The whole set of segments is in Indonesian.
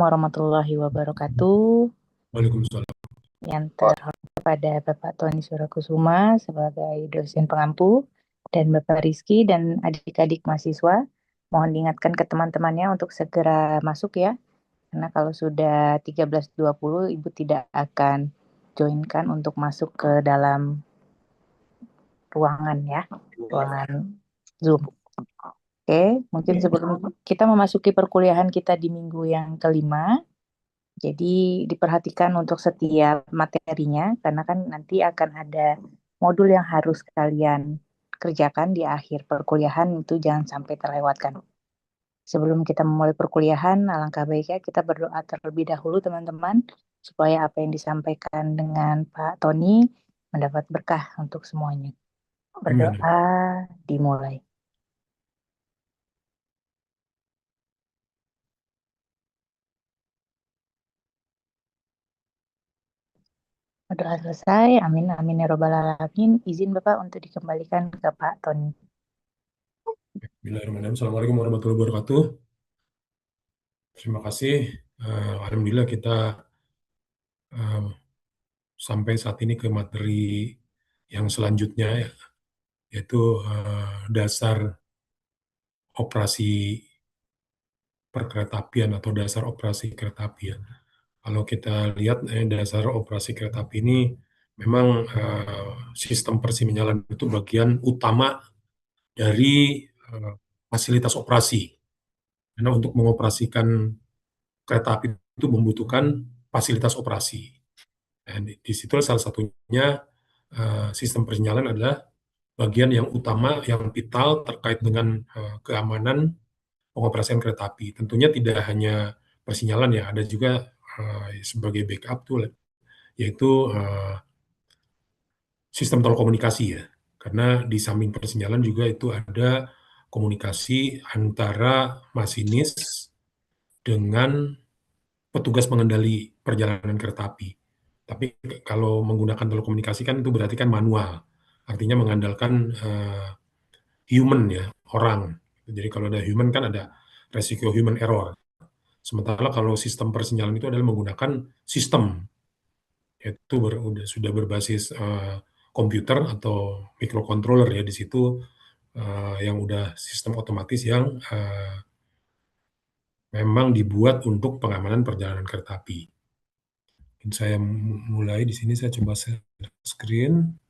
warahmatullahi wabarakatuh. Waalaikumsalam. Yang terhormat kepada Bapak Tony Surakusuma sebagai dosen pengampu dan Bapak Rizky dan adik-adik mahasiswa. Mohon diingatkan ke teman-temannya untuk segera masuk ya. Karena kalau sudah 13.20 Ibu tidak akan joinkan untuk masuk ke dalam ruangan ya, ruangan Zoom. Oke, mungkin sebelum kita memasuki perkuliahan kita di minggu yang kelima, jadi diperhatikan untuk setiap materinya, karena kan nanti akan ada modul yang harus kalian kerjakan di akhir perkuliahan, itu jangan sampai terlewatkan. Sebelum kita memulai perkuliahan, alangkah baiknya kita berdoa terlebih dahulu teman-teman, supaya apa yang disampaikan dengan Pak Tony mendapat berkah untuk semuanya. Amin. Berdoa dimulai. Doa selesai, amin amin ya robbal alamin. Izin Bapak untuk dikembalikan ke Pak Tony. Bismillahirrahmanirrahim. Assalamualaikum warahmatullahi wabarakatuh. Terima kasih. Alhamdulillah kita eh, sampai saat ini ke materi yang selanjutnya, yaitu dasar operasi perkeretaapian atau dasar operasi kereta api ya. Kalau kita lihat dasar operasi kereta api ini memang sistem persinyalan itu bagian utama dari eh, fasilitas operasi. Karena untuk mengoperasikan kereta api itu membutuhkan fasilitas operasi. Dan di situ salah satunya sistem persinyalan adalah bagian yang utama, yang vital terkait dengan keamanan pengoperasian kereta api. Tentunya tidak hanya persinyalan ya, ada juga sebagai backup tuh, yaitu sistem telekomunikasi ya. Karena di samping persinyalan juga itu ada komunikasi antara masinis dengan petugas pengendali perjalanan kereta api. Tapi kalau menggunakan telekomunikasi kan itu berarti kan manual, artinya mengandalkan human ya, orang. Jadi kalau ada human kan ada resiko human error. Sementara kalau sistem persinyalan itu adalah menggunakan sistem, yaitu sudah berbasis komputer atau microcontroller ya di situ yang udah sistem otomatis yang memang dibuat untuk pengamanan perjalanan kereta api. Mungkin saya mulai di sini, saya coba share screen.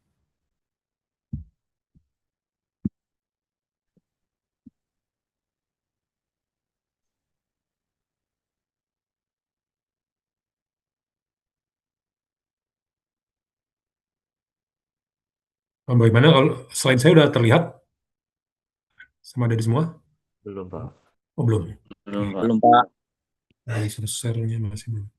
Bagaimana kalau selain saya udah terlihat sama dari semua? Belum, Pak. Oh belum. Belum, Oke. Pak. Belum Pak. Dari share-nya masih belum.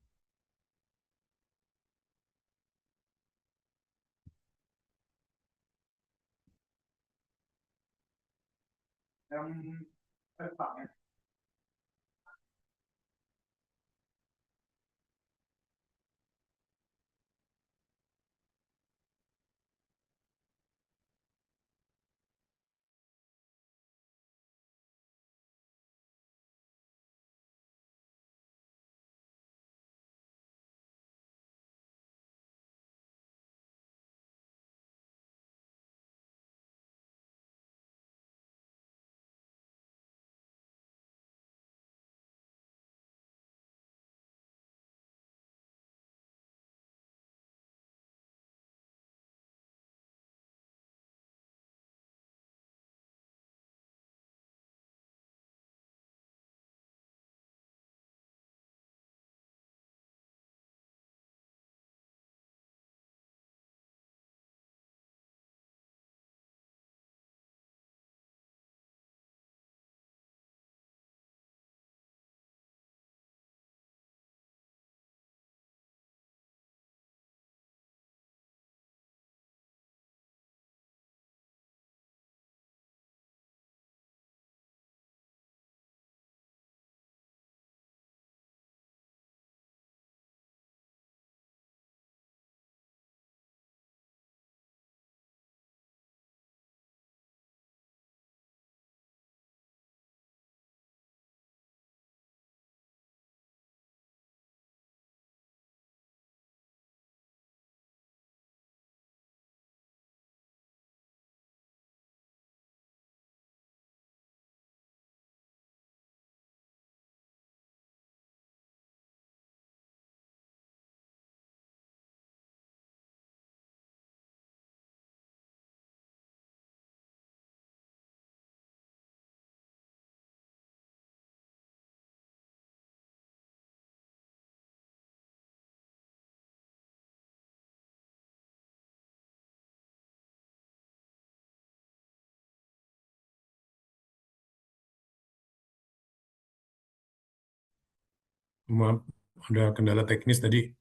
Maaf, ada kendala teknis tadi.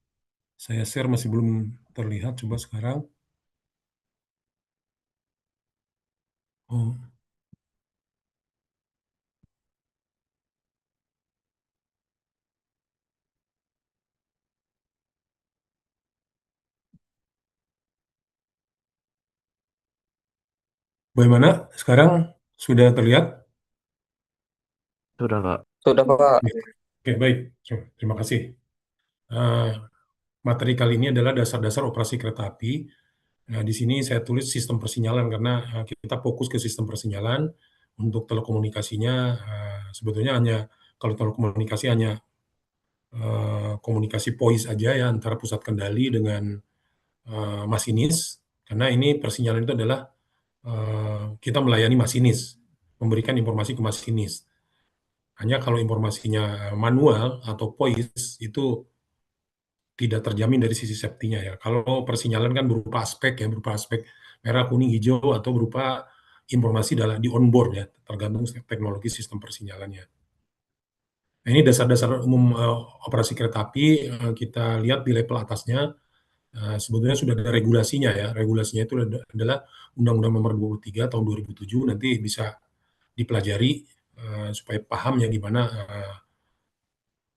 Saya share masih belum terlihat. Coba sekarang. Oh, bagaimana? Sekarang sudah terlihat? Sudah, Pak. Sudah, Pak. Oke, baik. Terima kasih. Eh, Materi kali ini adalah dasar-dasar operasi kereta api. Nah, di sini saya tulis sistem persinyalan karena kita fokus ke sistem persinyalan. Untuk telekomunikasinya, sebetulnya hanya kalau telekomunikasi hanya komunikasi voice aja ya antara pusat kendali dengan masinis. Karena ini persinyalan itu adalah kita melayani masinis, memberikan informasi ke masinis. Hanya kalau informasinya manual atau voice itu tidak terjamin dari sisi safety-nya ya. Kalau persinyalan kan berupa aspek ya, berupa aspek merah, kuning, hijau, atau berupa informasi dalam di onboard ya, tergantung teknologi sistem persinyalannya. Nah, ini dasar-dasar umum operasi kereta api. Kita lihat di level atasnya, sebetulnya sudah ada regulasinya ya. Regulasinya itu adalah Undang-Undang Nomor 23 tahun 2007. Nanti bisa dipelajari supaya paham ya gimana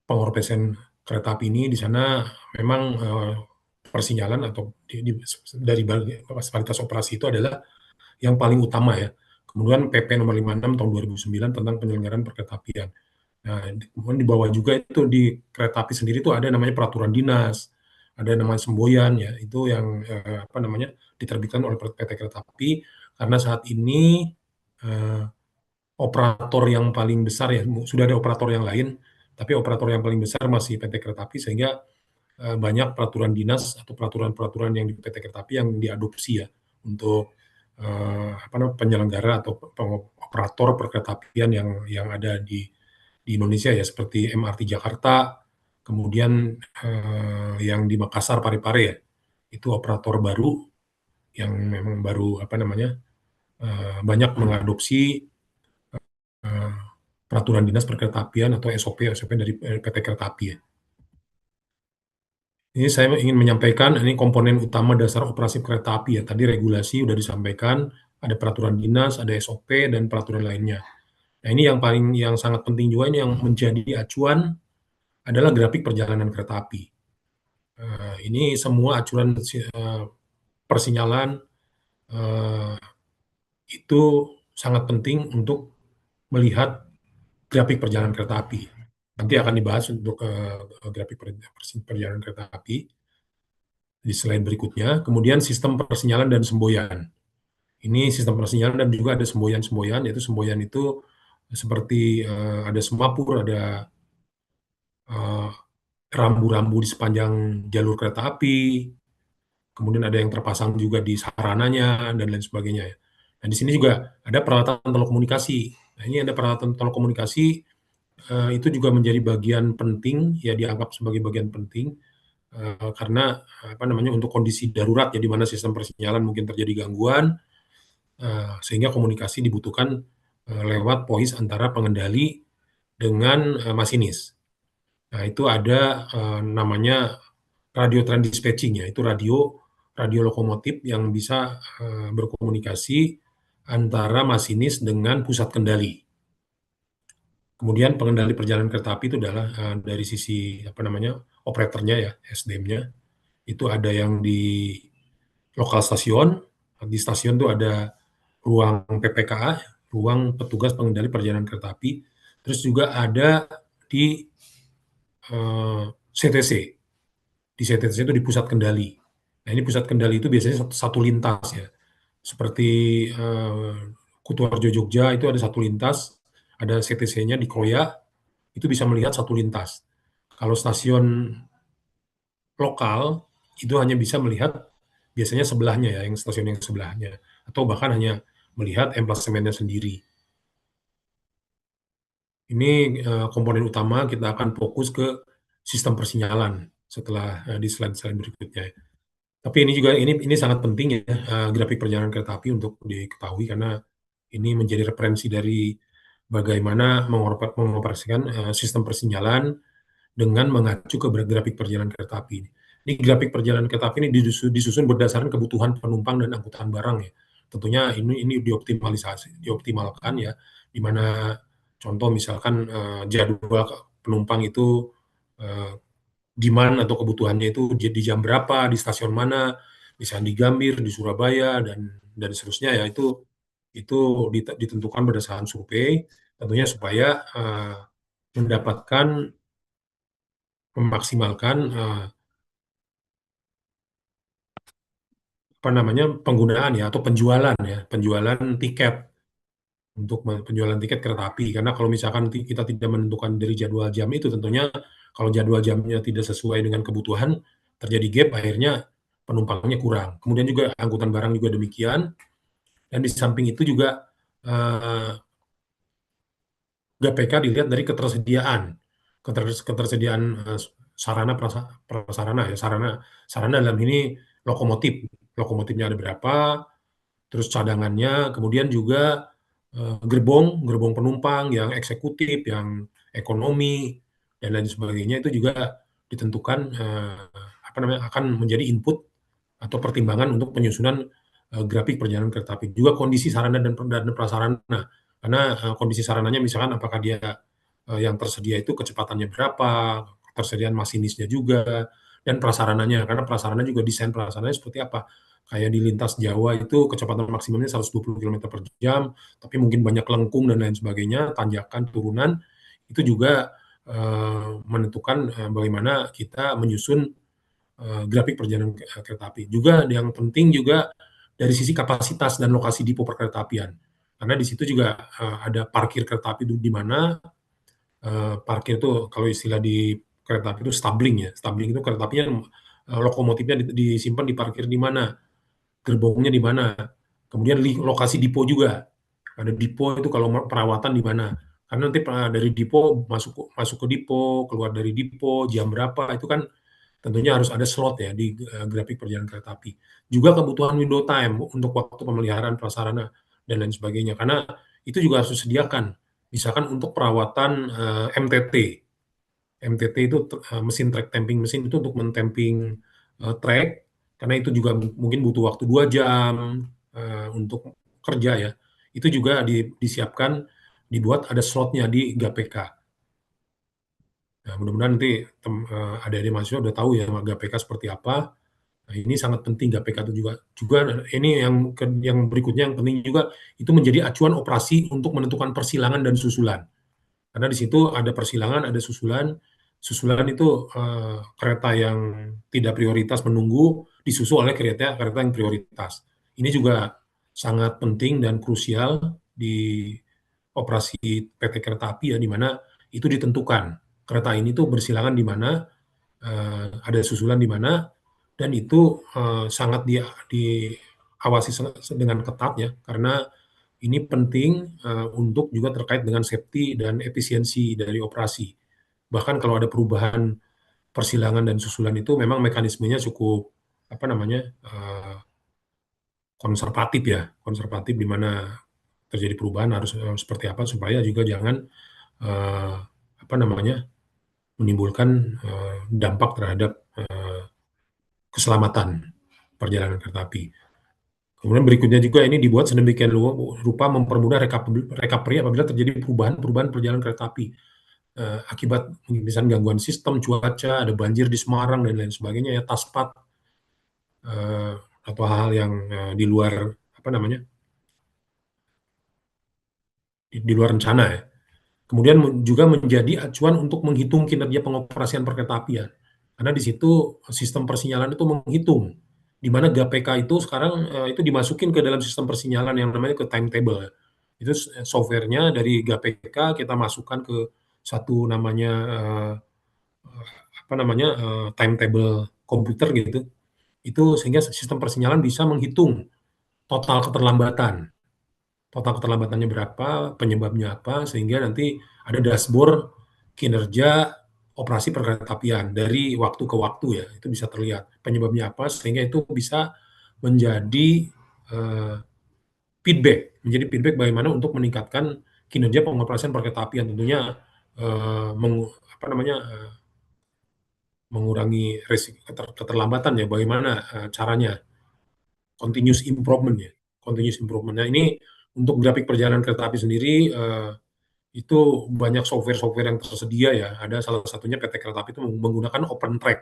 pengoperasian kereta api ini. Di sana memang persinyalan atau dari fasilitas operasi itu adalah yang paling utama ya. Kemudian PP nomor 56 tahun 2009 tentang penyelenggaraan perkeretaapian. Nah, kemudian di bawah juga itu di kereta api sendiri itu ada namanya peraturan dinas, ada namanya semboyan ya, itu yang apa namanya diterbitkan oleh PT Kereta Api karena saat ini eh, operator yang paling besar ya, sudah ada operator yang lain, tapi operator yang paling besar masih PT Kereta Api sehingga banyak peraturan dinas atau peraturan-peraturan yang di PT Kereta Api yang diadopsi ya untuk apa namanya penyelenggara atau operator perkeretaapian yang ada di Indonesia ya seperti MRT Jakarta, kemudian yang di Makassar Parepare ya itu operator baru yang memang baru apa namanya banyak mengadopsi eh, peraturan dinas perkeretaapian atau SOP dari PT Kereta Api ya. Ini saya ingin menyampaikan, ini komponen utama dasar operasi kereta api ya. Tadi regulasi sudah disampaikan, ada peraturan dinas, ada SOP, dan peraturan lainnya. Nah, ini yang sangat penting juga ini yang menjadi acuan adalah grafik perjalanan kereta api. Ini semua acuan persinyalan eh, itu sangat penting untuk melihat grafik perjalanan kereta api. Nanti akan dibahas untuk grafik perjalanan kereta api di slide berikutnya. Kemudian sistem persinyalan dan semboyan. Ini sistem persinyalan dan juga ada semboyan-semboyan, yaitu semboyan itu seperti ada semapur, ada eh, rambu-rambu di sepanjang jalur kereta api, kemudian ada yang terpasang juga di sarananya, dan lain sebagainya ya. Nah, di sini juga ada peralatan telekomunikasi. Nah, ini ada peralatan telekomunikasi, itu juga menjadi bagian penting, ya dianggap sebagai bagian penting, karena apa namanya untuk kondisi darurat ya di mana sistem persinyalan mungkin terjadi gangguan sehingga komunikasi dibutuhkan lewat voice antara pengendali dengan masinis. Nah, itu ada namanya radio train dispatching ya, itu radio radio lokomotif yang bisa berkomunikasi antara masinis dengan pusat kendali. Kemudian pengendali perjalanan kereta api itu adalah dari sisi apa namanya operatornya ya, SDM-nya. Itu ada yang di lokal stasiun, di stasiun itu ada ruang PPKA, ruang petugas pengendali perjalanan kereta api, terus juga ada di CTC, di CTC itu di pusat kendali. Nah ini pusat kendali itu biasanya satu lintas ya, seperti Kutoarjo Jogja itu ada satu lintas, ada CTC-nya di Kroya, itu bisa melihat satu lintas. Kalau stasiun lokal itu hanya bisa melihat biasanya sebelahnya ya, yang stasiun yang sebelahnya, atau bahkan hanya melihat emplasemennya sendiri. Ini komponen utama kita akan fokus ke sistem persinyalan setelah di slide-slide berikutnya. Tapi ini juga ini sangat penting ya grafik perjalanan kereta api untuk diketahui karena ini menjadi referensi dari bagaimana mengoperasikan sistem persinyalan dengan mengacu ke grafik perjalanan kereta api. Ini grafik perjalanan kereta api ini disusun berdasarkan kebutuhan penumpang dan angkutan barang ya. Tentunya ini dioptimalkan ya, di mana contoh misalkan jadwal penumpang itu eh, demand atau kebutuhannya itu di jam berapa, di stasiun mana, misalnya di Gambir, di Surabaya dan seterusnya ya itu ditentukan berdasarkan survei, tentunya supaya mendapatkan memaksimalkan apa namanya penggunaan ya atau penjualan tiket untuk penjualan tiket kereta api. Karena kalau misalkan kita tidak menentukan dari jadwal jam itu, tentunya kalau jadwal jamnya tidak sesuai dengan kebutuhan, terjadi gap, akhirnya penumpangnya kurang. Kemudian juga angkutan barang juga demikian. Dan di samping itu juga eh, GPK dilihat dari ketersediaan, ketersediaan sarana prasarana ya, sarana dalam ini lokomotif, lokomotifnya ada berapa, terus cadangannya, kemudian juga gerbong, gerbong penumpang yang eksekutif, yang ekonomi, dan lain sebagainya itu juga ditentukan apa namanya akan menjadi input atau pertimbangan untuk penyusunan grafik perjalanan kereta api. Juga kondisi sarana dan prasarana, karena kondisi sarananya misalkan apakah dia yang tersedia itu kecepatannya berapa, ketersediaan masinisnya juga, dan prasarananya, karena prasarana juga desain prasarananya seperti apa. Kayak di lintas Jawa itu kecepatan maksimumnya 120 km per jam, tapi mungkin banyak lengkung dan lain sebagainya, tanjakan, turunan, itu juga menentukan bagaimana kita menyusun grafik perjalanan kereta api. Juga yang penting juga dari sisi kapasitas dan lokasi depo perkeretaapian. Karena di situ juga ada parkir kereta api itu di mana, parkir itu kalau istilah di kereta api itu stabling ya. Stabling itu kereta apinya lokomotifnya disimpan di parkir di mana, gerbongnya di mana. Kemudian lokasi depo juga. Ada depo itu kalau perawatan di mana. Karena nanti dari depo masuk masuk ke depo, keluar dari depo, jam berapa itu kan tentunya harus ada slot ya di grafik perjalanan kereta api. Juga kebutuhan window time untuk waktu pemeliharaan prasarana dan lain sebagainya. Karena itu juga harus disediakan. Misalkan untuk perawatan MTT. MTT itu mesin track tamping mesin itu untuk mentemping track, karena itu juga mungkin butuh waktu 2 jam untuk kerja ya. Itu juga disiapkan, dibuat ada slotnya di GAPK. Nah, mudah-mudahan nanti adik-adik mahasiswa udah tahu ya GAPK seperti apa. Nah, ini sangat penting GPK itu juga. Juga ini yang berikutnya yang penting juga itu menjadi acuan operasi untuk menentukan persilangan dan susulan. Karena di situ ada persilangan, ada susulan. Susulan itu kereta yang tidak prioritas menunggu disusul oleh kereta kereta yang prioritas. Ini juga sangat penting dan krusial di operasi PT Kereta Api ya, di mana itu ditentukan kereta ini tuh bersilangan di mana, ada susulan di mana, dan itu sangat diawasi dengan ketat ya, karena ini penting untuk juga terkait dengan safety dan efisiensi dari operasi. Bahkan kalau ada perubahan persilangan dan susulan itu memang mekanismenya cukup apa namanya konservatif ya, konservatif di mana terjadi perubahan harus seperti apa supaya juga jangan eh, apa namanya menimbulkan dampak terhadap keselamatan perjalanan kereta api. Kemudian berikutnya juga ini dibuat sedemikian rupa mempermudah recovery apabila terjadi perubahan perjalanan kereta api. Akibat misalnya gangguan sistem cuaca, ada banjir di Semarang dan lain sebagainya ya, taspat eh, atau hal-hal yang di luar apa namanya di luar rencana ya. Kemudian juga menjadi acuan untuk menghitung kinerja pengoperasian perkeretaapian. Karena di situ sistem persinyalan itu menghitung di mana GPK itu sekarang itu dimasukin ke dalam sistem persinyalan yang namanya ke timetable. Itu softwarenya dari GPK kita masukkan ke satu namanya apa namanya timetable komputer gitu. Itu sehingga sistem persinyalan bisa menghitung total keterlambatan. Total keterlambatannya berapa, penyebabnya apa, sehingga nanti ada dashboard kinerja operasi perkeretaapian dari waktu ke waktu ya, itu bisa terlihat penyebabnya apa, sehingga itu bisa menjadi eh, menjadi feedback bagaimana untuk meningkatkan kinerja pengoperasian perkeretaapian. Tentunya apa namanya mengurangi resiko keterlambatan ya, bagaimana caranya, continuous improvement ya, continuous improvement. Nah ini untuk grafik perjalanan kereta api sendiri, itu banyak software-software yang tersedia ya, ada salah satunya PT Kereta Api itu menggunakan OpenTrack.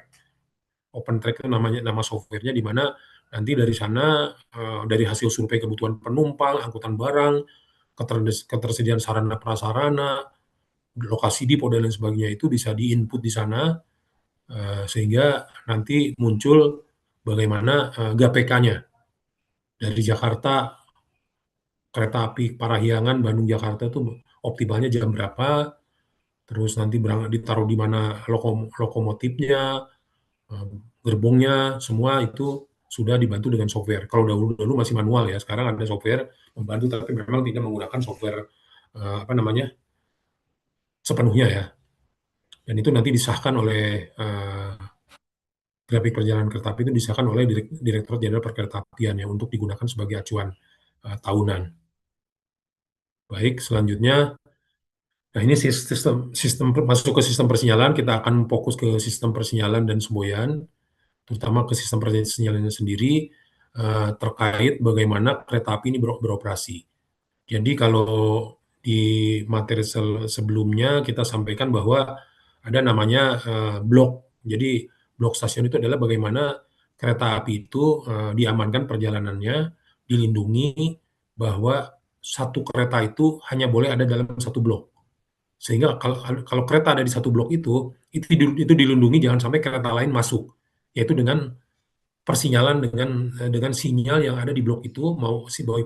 OpenTrack itu nama softwarenya, di mana nanti dari sana, dari hasil survei kebutuhan penumpang, angkutan barang, ketersediaan sarana prasarana, lokasi depo dan lain sebagainya itu bisa di-input di sana, sehingga nanti muncul bagaimana GAPK-nya dari Jakarta, kereta api Parahyangan Bandung Jakarta itu optimalnya jam berapa, terus nanti ditaruh di mana lokomotifnya, gerbongnya, semua itu sudah dibantu dengan software. Kalau dahulu masih manual ya, sekarang ada software membantu, tapi memang tidak menggunakan software apa namanya sepenuhnya ya. Dan itu nanti disahkan oleh grafik perjalanan kereta api itu disahkan oleh Direktorat Jenderal Perkeretaapian ya, untuk digunakan sebagai acuan tahunan. Baik, selanjutnya, nah ini sistem masuk ke sistem persinyalan, kita akan fokus ke sistem persinyalan dan semboyan, terutama ke sistem persinyalannya sendiri, terkait bagaimana kereta api ini beroperasi. Jadi kalau di materi sebelumnya kita sampaikan bahwa ada namanya blok. Jadi blok stasiun itu adalah bagaimana kereta api itu diamankan perjalanannya, dilindungi, bahwa satu kereta itu hanya boleh ada dalam satu blok. Sehingga kalau kereta ada di satu blok itu dilindungi jangan sampai kereta lain masuk, yaitu dengan persinyalan dengan sinyal yang ada di blok itu, mau sinyal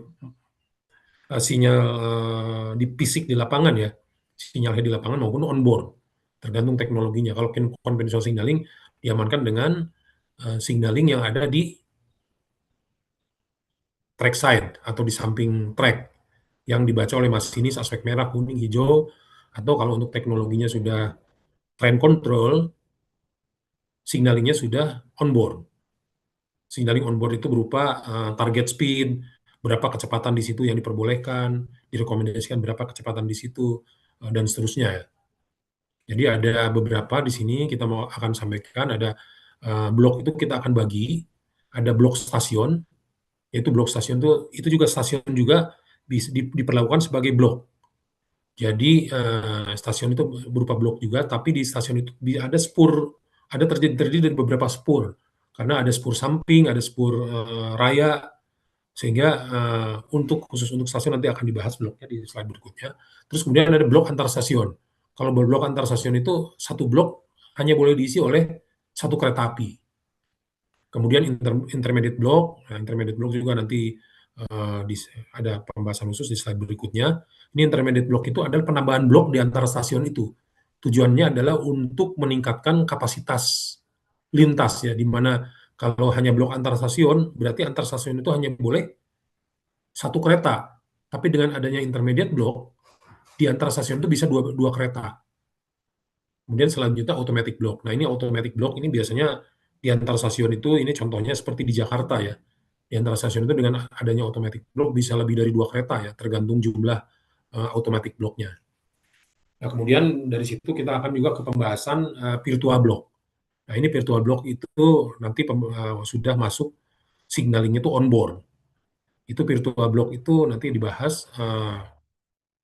di fisik di lapangan ya, sinyalnya di lapangan maupun on board, tergantung teknologinya. Kalau konvensional signaling diamankan dengan signaling yang ada di track side atau di samping track, yang dibaca oleh masinis aspek merah, kuning, hijau, atau kalau untuk teknologinya sudah train control, signalingnya sudah on board. Signaling on board itu berupa target speed, berapa kecepatan di situ yang diperbolehkan, direkomendasikan berapa kecepatan di situ, dan seterusnya ya. Jadi ada beberapa di sini kita akan sampaikan, ada blok itu kita akan bagi, ada blok stasiun, yaitu blok stasiun itu juga stasiun juga diperlakukan sebagai blok. Jadi stasiun itu berupa blok juga, tapi di stasiun itu ada spur, ada terdiri dari beberapa spur, karena ada spur samping, ada spur raya, sehingga khusus untuk stasiun nanti akan dibahas bloknya di slide berikutnya. Terus kemudian ada blok antar stasiun. Kalau blok antar stasiun itu satu blok hanya boleh diisi oleh satu kereta api. Kemudian intermediate block, nah intermediate block juga nanti ada pembahasan khusus di slide berikutnya. Ini intermediate block itu adalah penambahan blok di antara stasiun itu. Tujuannya adalah untuk meningkatkan kapasitas lintas ya, di mana kalau hanya blok antar stasiun, berarti antar stasiun itu hanya boleh satu kereta. Tapi dengan adanya intermediate block, di antara stasiun itu bisa dua kereta. Kemudian selanjutnya automatic block. Nah ini automatic block ini biasanya di antar stasiun itu, ini contohnya seperti di Jakarta ya. Di antara stasiun itu dengan adanya automatic block bisa lebih dari dua kereta ya, tergantung jumlah automatic blocknya. Nah kemudian dari situ kita akan juga ke pembahasan virtual block. Nah ini virtual block itu nanti sudah masuk signaling itu on board. Itu virtual block itu nanti dibahas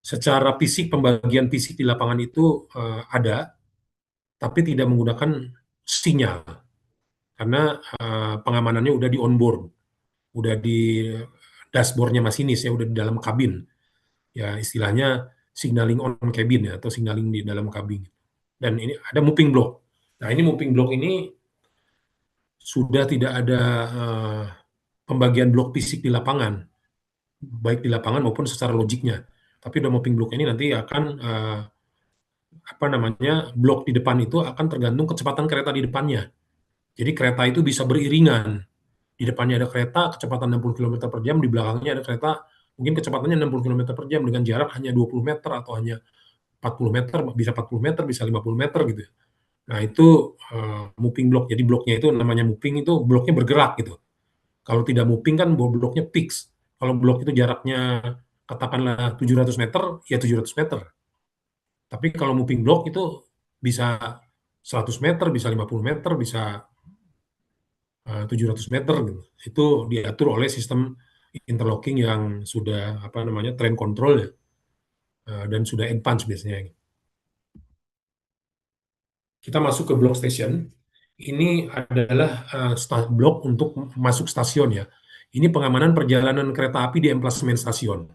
secara fisik, pembagian fisik di lapangan itu ada, tapi tidak menggunakan sinyal, karena pengamanannya udah di onboard, udah di dashboardnya masinis ya, udah di dalam kabin. Ya istilahnya signaling on cabin ya, atau signaling di dalam kabin. Dan ini ada moving block. Nah ini moving block ini sudah tidak ada pembagian blok fisik di lapangan, baik di lapangan maupun secara logiknya. Tapi udah moving block ini nanti akan apa namanya, blok di depan itu akan tergantung kecepatan kereta di depannya. Jadi kereta itu bisa beriringan. Di depannya ada kereta kecepatan 60 km per jam, di belakangnya ada kereta mungkin kecepatannya 60 km per jam dengan jarak hanya 20 meter atau hanya 40 meter, bisa 40 meter, bisa 50 meter gitu. Nah itu moving block. Jadi bloknya itu namanya moving, itu bloknya bergerak gitu. Kalau tidak moving kan bloknya fix. Kalau blok itu jaraknya katakanlah 700 meter, ya 700 meter. Tapi kalau moving block itu bisa 100 meter, bisa 50 meter, bisa 700 meter gitu. Itu diatur oleh sistem interlocking yang sudah apa namanya train control ya, dan sudah advance biasanya. Kita masuk ke blok station. Ini adalah blok untuk masuk stasiun ya. Ini pengamanan perjalanan kereta api di emplasemen stasiun.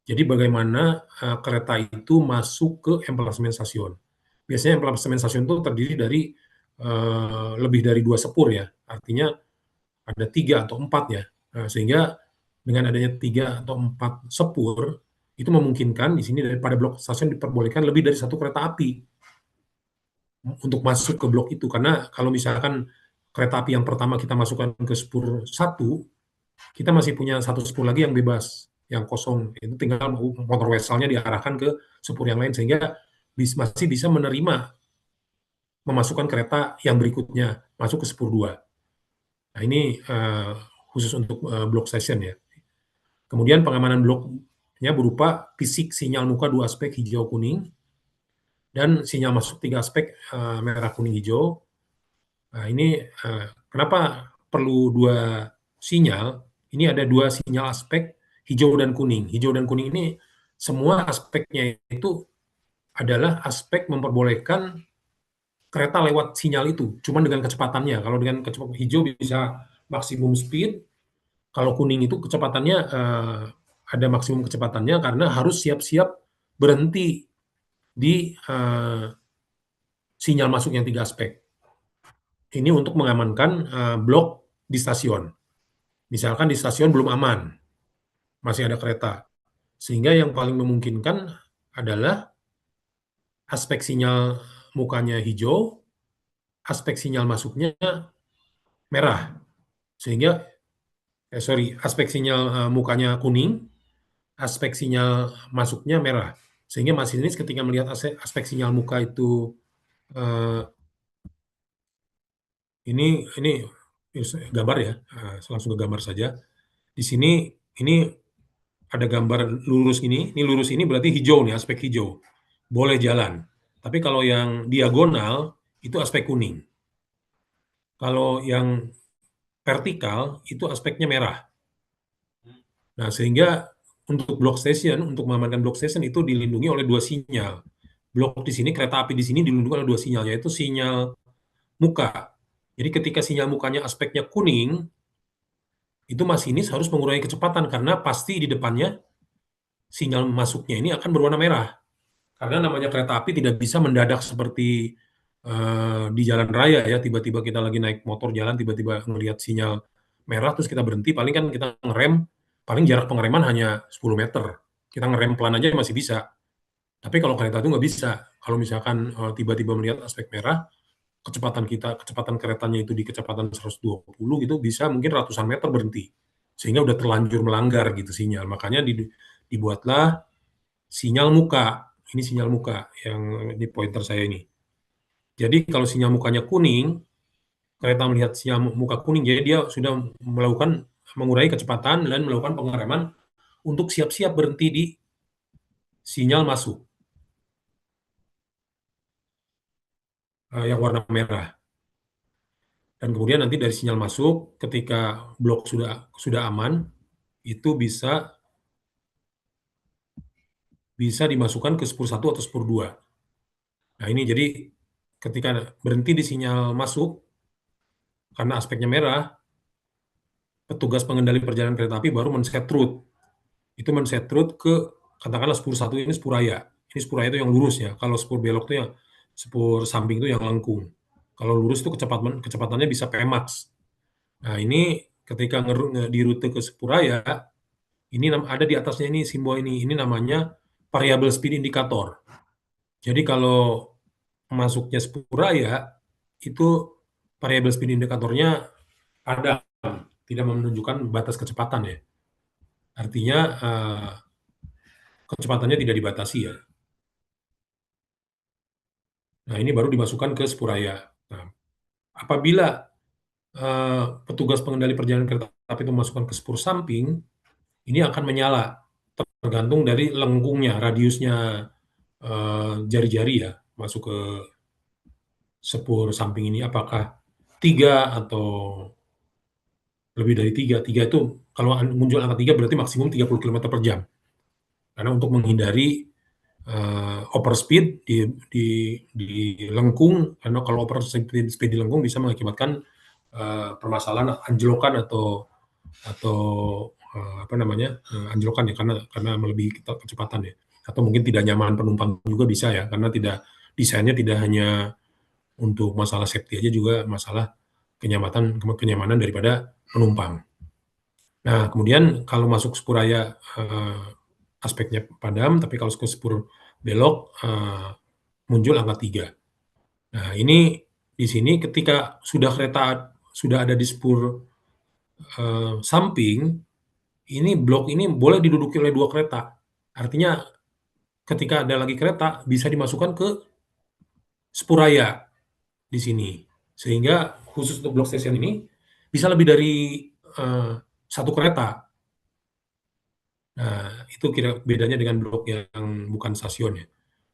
Jadi bagaimana kereta itu masuk ke emplasemen stasiun. Biasanya emplasemen stasiun itu terdiri dari lebih dari 2 sepur ya. Artinya ada 3 atau 4 ya. Sehingga dengan adanya 3 atau 4 sepur, itu memungkinkan di sini daripada blok stasiun diperbolehkan lebih dari 1 kereta api untuk masuk ke blok itu. Karena kalau misalkan kereta api yang pertama kita masukkan ke sepur 1, kita masih punya 1 sepur lagi yang bebas, yang kosong. Itu tinggal motor weselnya diarahkan ke sepur yang lain, sehingga masih bisa menerima memasukkan kereta yang berikutnya masuk ke sepur 2. Nah, ini khusus untuk blok station ya. Kemudian pengamanan bloknya berupa fisik sinyal muka 2 aspek hijau kuning dan sinyal masuk 3 aspek merah kuning hijau. Nah, ini kenapa perlu 2 sinyal? Ini ada 2 sinyal aspek hijau dan kuning. Hijau dan kuning ini semua aspeknya itu adalah aspek memperbolehkan kereta lewat sinyal itu, cuma dengan kecepatannya. Kalau dengan kecepatan hijau bisa maksimum speed, kalau kuning itu kecepatannya ada maksimum kecepatannya karena harus siap-siap berhenti di sinyal masuk yang 3 aspek. Ini untuk mengamankan blok di stasiun. Misalkan di stasiun belum aman, masih ada kereta. Sehingga yang paling memungkinkan adalah aspek sinyal mukanya hijau, aspek sinyal masuknya merah. Sehingga, aspek sinyal mukanya kuning, aspek sinyal masuknya merah. Sehingga masinis ketika melihat aspek sinyal muka itu, ini gambar ya, langsung ke gambar saja. Di sini ini ada gambar lurus ini lurus ini berarti hijau nih, aspek hijau. Boleh jalan. Tapi kalau yang diagonal itu aspek kuning. Kalau yang vertikal itu aspeknya merah. Nah, sehingga untuk block station, untuk mengamankan block station itu dilindungi oleh 2 sinyal. Blok di sini, kereta api di sini dilindungi oleh 2 sinyal, yaitu sinyal muka. Jadi ketika sinyal mukanya aspeknya kuning, itu masinis harus mengurangi kecepatan karena pasti di depannya sinyal masuknya ini akan berwarna merah. Karena namanya kereta api tidak bisa mendadak seperti di jalan raya ya, tiba-tiba kita lagi naik motor jalan, tiba-tiba ngelihat sinyal merah, terus kita berhenti, paling kan kita ngerem, paling jarak pengereman hanya 10 meter. Kita ngerem pelan aja masih bisa. Tapi kalau kereta itu nggak bisa. Kalau misalkan tiba-tiba melihat aspek merah, kecepatan keretanya itu di kecepatan 120 gitu, bisa mungkin ratusan meter berhenti. Sehingga udah terlanjur melanggar gitu sinyal. Makanya dibuatlah sinyal muka. Ini sinyal muka yang di pointer saya ini. Jadi kalau sinyal mukanya kuning, kereta melihat sinyal muka kuning, jadi dia sudah mengurangi kecepatan dan melakukan pengereman untuk siap-siap berhenti di sinyal masuk yang warna merah. Dan kemudian nanti dari sinyal masuk, ketika blok sudah aman, itu bisa dimasukkan ke sepur 1 atau sepur 2. Nah, ini jadi ketika berhenti di sinyal masuk, karena aspeknya merah, petugas pengendali perjalanan kereta api baru men-set route. Itu men-set route ke, katakanlah sepur 1 ini sepur raya. Ini sepur raya itu yang lurus ya. Kalau sepur belok itu yang sepur samping itu yang lengkung. Kalau lurus itu kecepatannya bisa Pmax. Nah, ini ketika di rute ke sepur raya, ini ada di atasnya ini simbol ini namanya variable speed indicator. Jadi kalau masuknya sepur raya, itu variable speed indikatornya ada, tidak menunjukkan batas kecepatan ya. Artinya kecepatannya tidak dibatasi ya. Nah, ini baru dimasukkan ke sepur raya. Nah, apabila petugas pengendali perjalanan kereta api itu memasukkan ke sepur samping, ini akan menyala, tergantung dari lengkungnya, radiusnya jari-jari ya, masuk ke spur samping ini apakah 3 atau lebih dari 3. 3 itu kalau muncul angka 3 berarti maksimum 30 km per jam. Karena untuk menghindari overspeed di lengkung, karena kalau overspeed di lengkung bisa mengakibatkan permasalahan anjlokan atau apa namanya anjlokan ya karena melebihi kecepatan ya, atau mungkin tidak nyaman penumpang juga bisa ya, karena desainnya tidak hanya untuk masalah safety aja, juga masalah kenyamanan daripada penumpang. Nah, kemudian kalau masuk Spuraya aspeknya padam, tapi kalau ke spur belok muncul angka 3. Nah, ini di sini ketika kereta sudah ada di spur samping, ini blok ini boleh diduduki oleh 2 kereta. Artinya ketika ada lagi kereta bisa dimasukkan ke Spuraya di sini. Sehingga khusus untuk blok stasiun ini bisa lebih dari eh, 1 kereta. Nah, itu kira bedanya dengan blok yang bukan stasiun ya.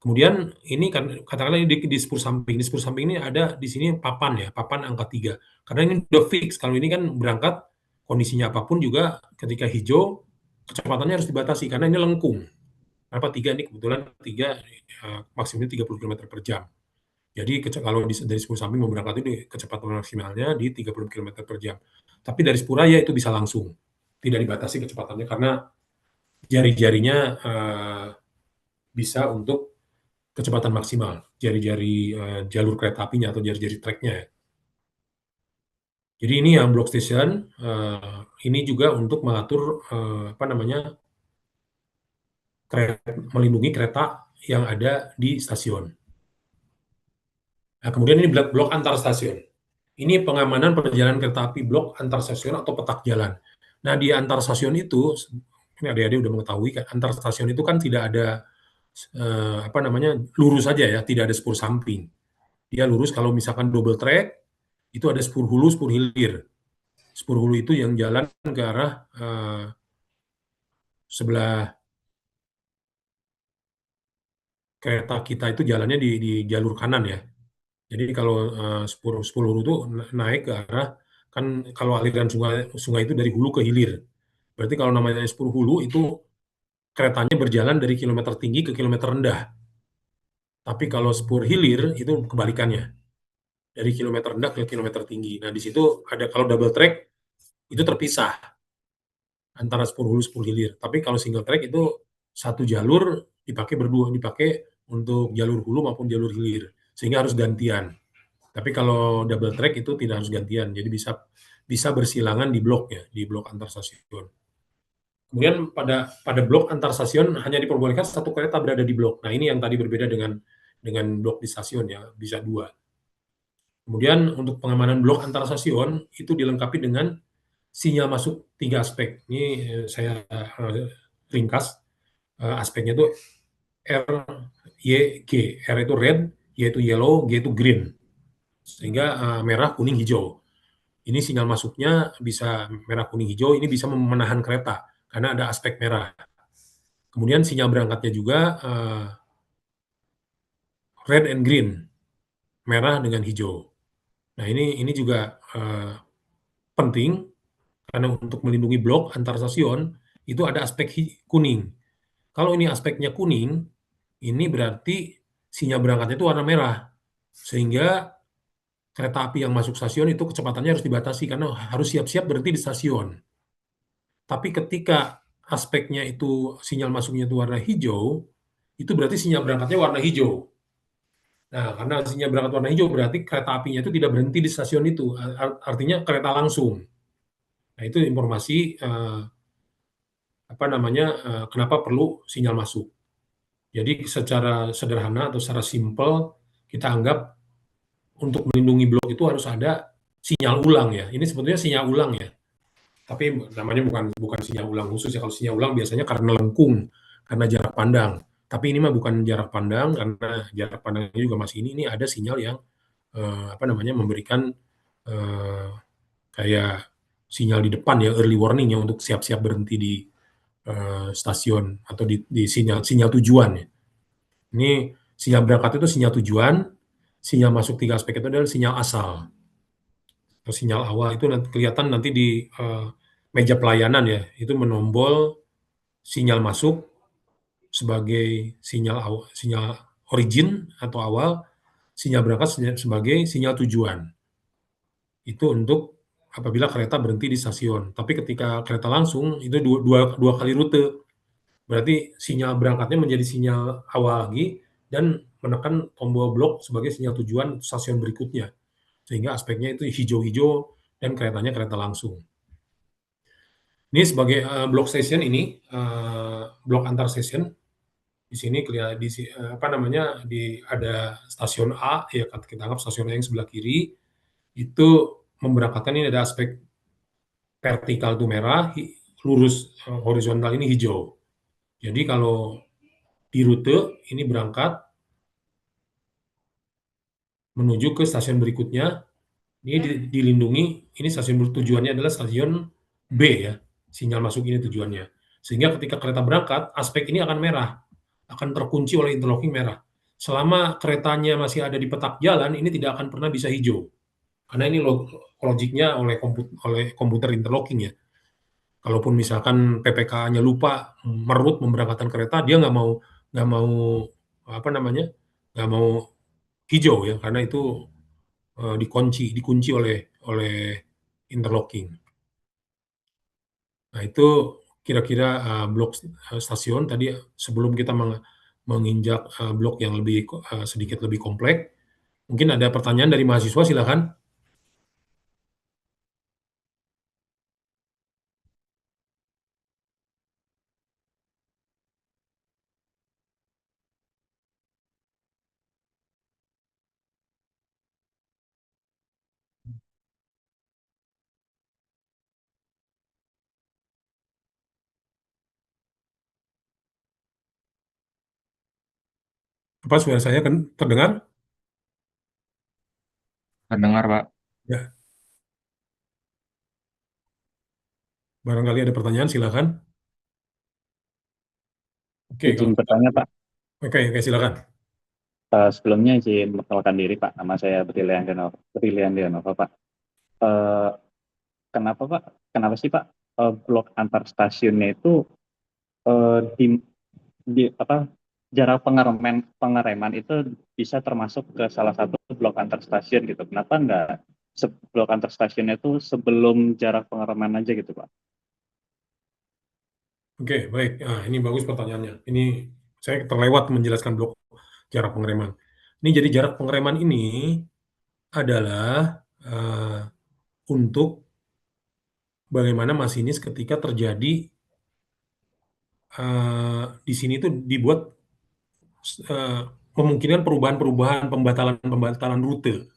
Kemudian ini kan katakanlah di spur samping. Di spur samping ini ada di sini papan ya, papan angka 3. Karena ini udah fix. Kalau ini kan berangkat kondisinya apapun juga ketika hijau kecepatannya harus dibatasi karena ini lengkung. Kenapa 3 ini kebetulan 3 maksimumnya 30 km per jam. Jadi kalau dari spur samping mau berangkat itu kecepatan maksimalnya di 30 km per jam. Tapi dari spur raya itu bisa langsung. Tidak dibatasi kecepatannya karena jari-jarinya bisa untuk kecepatan maksimal, jari-jari jalur kereta apinya atau jari-jari treknya. Jadi ini yang block station, ini juga untuk mengatur apa namanya melindungi kereta yang ada di stasiun. Nah, kemudian ini blok antar stasiun. Ini pengamanan perjalanan kereta api blok antar stasiun atau petak jalan. Nah, di antar stasiun itu, ini adik-adik udah mengetahui kan, antar stasiun itu kan tidak ada apa namanya lurus saja ya, tidak ada spur samping. Dia lurus. Kalau misalkan double track itu ada spur hulu, spur hilir. Spur hulu itu yang jalan ke arah sebelah kereta kita itu jalannya di jalur kanan ya. Jadi kalau spur hulu itu naik ke arah, kan kalau aliran sungai itu dari hulu ke hilir. Berarti kalau namanya spur hulu itu keretanya berjalan dari kilometer tinggi ke kilometer rendah. Tapi kalau spur hilir itu kebalikannya, dari kilometer rendah ke kilometer tinggi. Nah, di situ ada, kalau double track itu terpisah antara spur hulu spur hilir. Tapi kalau single track itu satu jalur dipakai berdua, dipakai untuk jalur hulu maupun jalur hilir, sehingga harus gantian. Tapi kalau double track itu tidak harus gantian, jadi bisa bisa bersilangan di blok ya, di blok antar stasiun. Kemudian pada blok antar stasiun hanya diperbolehkan satu kereta berada di blok. Nah, ini yang tadi berbeda dengan blok di stasiun ya, bisa 2. Kemudian untuk pengamanan blok antar stasiun itu dilengkapi dengan sinyal masuk 3 aspek. Ini saya ringkas. Aspeknya itu R, Y, G. R itu red, Y itu yellow, G itu green. Sehingga merah, kuning, hijau. Ini sinyal masuknya bisa merah, kuning, hijau. Ini bisa menahan kereta karena ada aspek merah. Kemudian sinyal berangkatnya juga red and green, merah dengan hijau. Nah, ini juga penting karena untuk melindungi blok antar stasiun itu ada aspek kuning. Kalau ini aspeknya kuning, ini berarti sinyal berangkatnya itu warna merah. Sehingga kereta api yang masuk stasiun itu kecepatannya harus dibatasi karena harus siap-siap berhenti di stasiun. Tapi ketika aspeknya itu sinyal masuknya itu warna hijau, itu berarti sinyal berangkatnya warna hijau. Nah, karena sinyal berangkat warna hijau berarti kereta apinya itu tidak berhenti di stasiun itu, artinya kereta langsung. Nah, itu informasi apa namanya kenapa perlu sinyal masuk. Jadi secara sederhana atau secara simpel kita anggap untuk melindungi blok itu harus ada sinyal ulang ya. Ini sebetulnya sinyal ulang ya. Tapi namanya bukan sinyal ulang khusus ya. Kalau sinyal ulang biasanya karena lengkung, karena jarak pandang. Tapi ini mah bukan jarak pandang karena jarak pandangnya juga masih ini ada sinyal yang apa namanya memberikan eh, kayak sinyal di depan ya, early warning ya, untuk siap-siap berhenti di stasiun atau di sinyal tujuan ya. Ini sinyal berangkat itu sinyal tujuan, sinyal masuk tiga aspek itu adalah sinyal asal atau sinyal awal itu nanti kelihatan nanti di meja pelayanan ya, itu menombol sinyal masuk sebagai sinyal origin atau awal, sinyal berangkat sebagai sinyal tujuan. Itu untuk apabila kereta berhenti di stasiun. Tapi ketika kereta langsung itu dua kali rute. Berarti sinyal berangkatnya menjadi sinyal awal lagi dan menekan tombol blok sebagai sinyal tujuan stasiun berikutnya. Sehingga aspeknya itu hijau-hijau dan keretanya kereta langsung. Ini sebagai blok station ini, blok antar station. Di sini apa namanya, ada stasiun A, ya kita anggap stasiun A yang sebelah kiri, itu memberangkatkan ini ada aspek vertikal itu merah, lurus horizontal ini hijau. Jadi kalau di rute ini berangkat menuju ke stasiun berikutnya, ini dilindungi, ini stasiun tujuannya adalah stasiun B ya, sinyal masuk ini tujuannya. Sehingga ketika kereta berangkat, aspek ini akan merah, akan terkunci oleh interlocking merah. Selama keretanya masih ada di petak jalan, ini tidak akan pernah bisa hijau. Karena ini logiknya oleh komputer interlocking ya. Kalaupun misalkan PPK-nya lupa merut memberangkatkan kereta, dia nggak mau apa namanya, nggak mau hijau ya, karena itu dikunci oleh interlocking. Nah itu kira-kira blok stasiun tadi sebelum kita menginjak blok yang sedikit lebih kompleks. Mungkin ada pertanyaan dari mahasiswa, silakan. Apa suara saya kan terdengar? Terdengar, Pak. Ya, barangkali ada pertanyaan, silakan. Oke, kalau Izin bertanya, Pak. oke, silakan. Sebelumnya izin memperkenalkan diri, Pak. Nama saya Brilian Denova, Pak. Eh, kenapa, Pak? Kenapa sih, Pak? Blok antar stasiunnya itu di apa jarak pengereman itu bisa termasuk ke salah satu blok antar stasiun gitu. Kenapa nggak blok antar stasiunnya itu sebelum jarak pengereman aja gitu, Pak? Oke, baik. Ini bagus pertanyaannya. Ini saya terlewat menjelaskan blok jarak pengereman. Ini jadi jarak pengereman ini adalah untuk bagaimana masinis ketika terjadi di sini itu dibuat uh, memungkinkan perubahan-perubahan, pembatalan rute.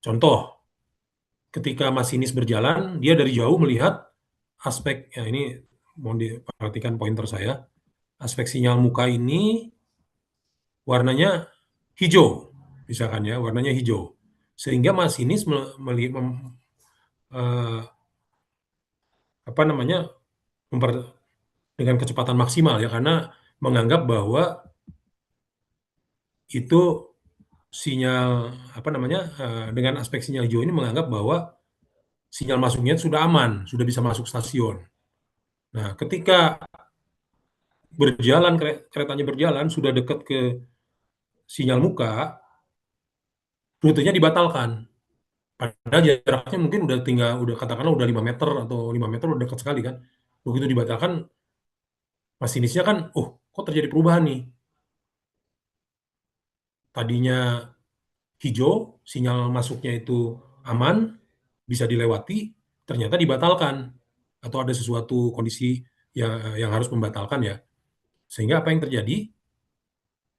Contoh, ketika masinis berjalan, dia dari jauh melihat aspek, ya ini mohon diperhatikan pointer saya, aspek sinyal muka ini warnanya hijau, misalkan ya, warnanya hijau. Sehingga masinis uh, apa namanya, dengan kecepatan maksimal ya, karena menganggap bahwa itu sinyal apa namanya, dengan aspek sinyal hijau ini menganggap bahwa sinyal masuknya sudah aman, sudah bisa masuk stasiun. Nah, ketika keretanya berjalan sudah dekat ke sinyal muka, rutenya dibatalkan. Padahal jaraknya mungkin udah katakanlah udah 5 meter atau 5 meter udah dekat sekali kan. Begitu dibatalkan, masinisnya kan, oh kok terjadi perubahan nih. Tadinya hijau, sinyal masuknya itu aman, bisa dilewati, ternyata dibatalkan. Atau ada sesuatu kondisi yang harus membatalkan ya. Sehingga apa yang terjadi?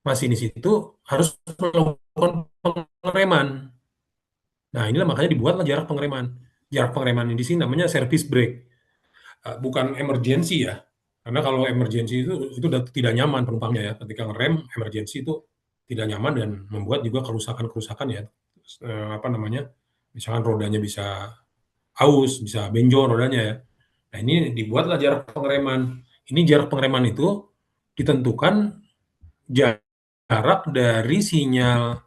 Masinis itu harus melakukan pengereman. Nah, inilah makanya dibuatlah jarak pengereman. Jarak pengereman di sini namanya service break. Bukan emergency ya. Karena kalau emergency itu udah tidak nyaman penumpangnya ya. Ketika ngerem, emergency itu tidak nyaman dan membuat juga kerusakan-kerusakan ya. Apa namanya? Misalkan rodanya bisa aus, bisa benjol rodanya ya. Nah, ini dibuatlah jarak pengereman. Ini jarak pengereman itu ditentukan jarak dari sinyal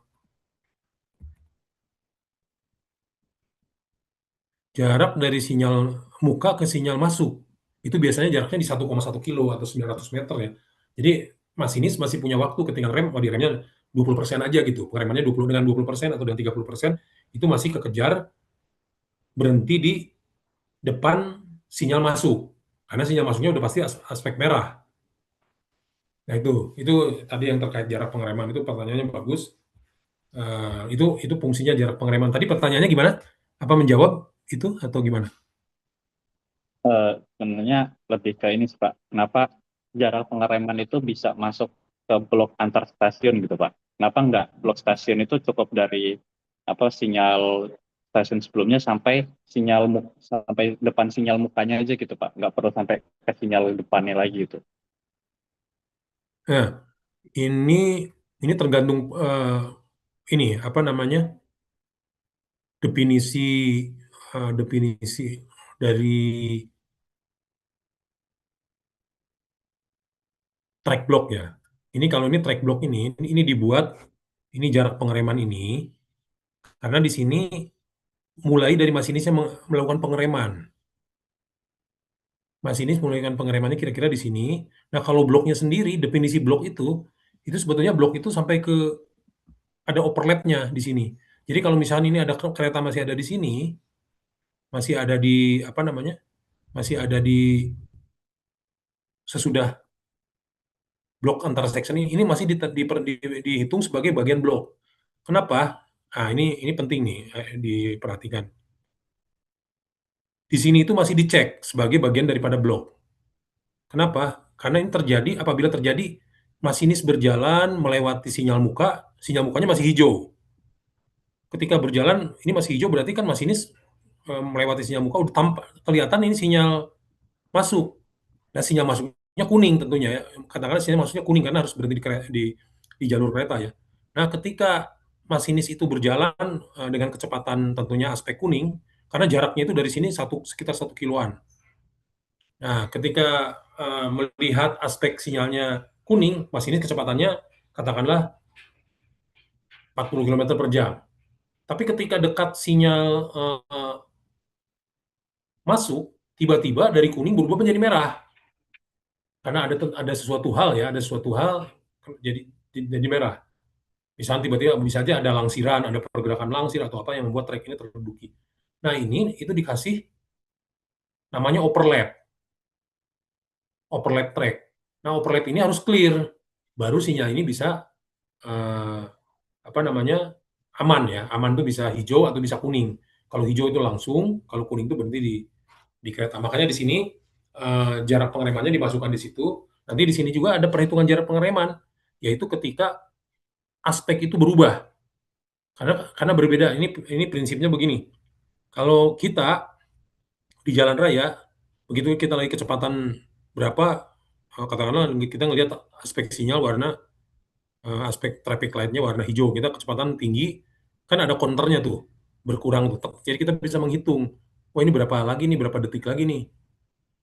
jarak dari sinyal muka ke sinyal masuk. Itu biasanya jaraknya di 1,1 kilo atau 900 meter ya. Jadi masinis masih punya waktu ketika rem, diremnya 20% aja gitu. Pengeremannya 20% atau dengan 30%, itu masih kekejar berhenti di depan sinyal masuk. Karena sinyal masuknya udah pasti aspek merah. Nah itu tadi yang terkait jarak pengereman itu pertanyaannya bagus. Itu fungsinya jarak pengereman. Tadi pertanyaannya gimana? Apa menjawab itu atau gimana? Sebenarnya lebih ke ini sih, Pak. Kenapa jarak pengereman itu bisa masuk ke blok antar stasiun gitu, Pak? Kenapa nggak blok stasiun itu cukup dari sinyal stasiun sebelumnya sampai depan sinyal mukanya aja gitu, Pak? Nggak perlu sampai ke sinyal depannya lagi gitu. Nah, ini tergantung ini apa namanya definisi dari track block ya. Ini kalau ini track block ini dibuat ini jarak pengereman ini karena di sini mulai dari masinisnya melakukan pengereman. Masinis melakukan pengeremannya kira-kira di sini. Nah, kalau bloknya sendiri, definisi blok itu sebetulnya blok itu sampai ke ada overlapnya di sini. Jadi kalau misalnya ini ada kereta masih ada di sini, masih ada di apa namanya, masih ada di sesudah blok antar section ini masih dihitung sebagai bagian blok. Kenapa? Nah, ini penting nih diperhatikan. Di sini itu masih dicek sebagai bagian daripada blok. Kenapa? Karena ini terjadi apabila terjadi masinis berjalan melewati sinyal mukanya masih hijau. Ketika berjalan ini masih hijau berarti kan masinis melewati sinyal muka udah tampak kelihatan ini sinyal masuk. Nah, sinyal masuknya kuning tentunya ya. Katakanlah sinyal masuknya kuning karena harus berhenti di jalur kereta ya. Nah, ketika masinis itu berjalan dengan kecepatan tentunya aspek kuning, karena jaraknya itu dari sini sekitar 1 kiloan. Nah, ketika melihat aspek sinyalnya kuning, masinis kecepatannya katakanlah 40 km per jam. Tapi ketika dekat sinyal masuk, tiba-tiba dari kuning berubah menjadi merah. Karena ada sesuatu hal ya, ada sesuatu hal jadi merah. Misalnya tiba-tiba bisa aja ada langsiran, ada pergerakan langsir atau apa yang membuat trek ini terduki. Nah, ini itu dikasih namanya overlap track. Nah, overlap ini harus clear, baru sinyal ini bisa apa namanya aman ya. Aman itu bisa hijau atau bisa kuning. Kalau hijau itu langsung, kalau kuning itu berhenti di kereta. Makanya di sini jarak pengeremannya dimasukkan di situ. Nanti di sini juga ada perhitungan jarak pengereman, yaitu ketika aspek itu berubah. Karena berbeda. Ini prinsipnya begini. Kalau kita di jalan raya, begitu kita lagi kecepatan berapa, katakanlah kita ngelihat aspek sinyal warna aspek traffic light-nya warna hijau, kita kecepatan tinggi, kan ada counternya tuh, berkurang tuh. Jadi kita bisa menghitung, wah ini berapa lagi nih, berapa detik lagi nih.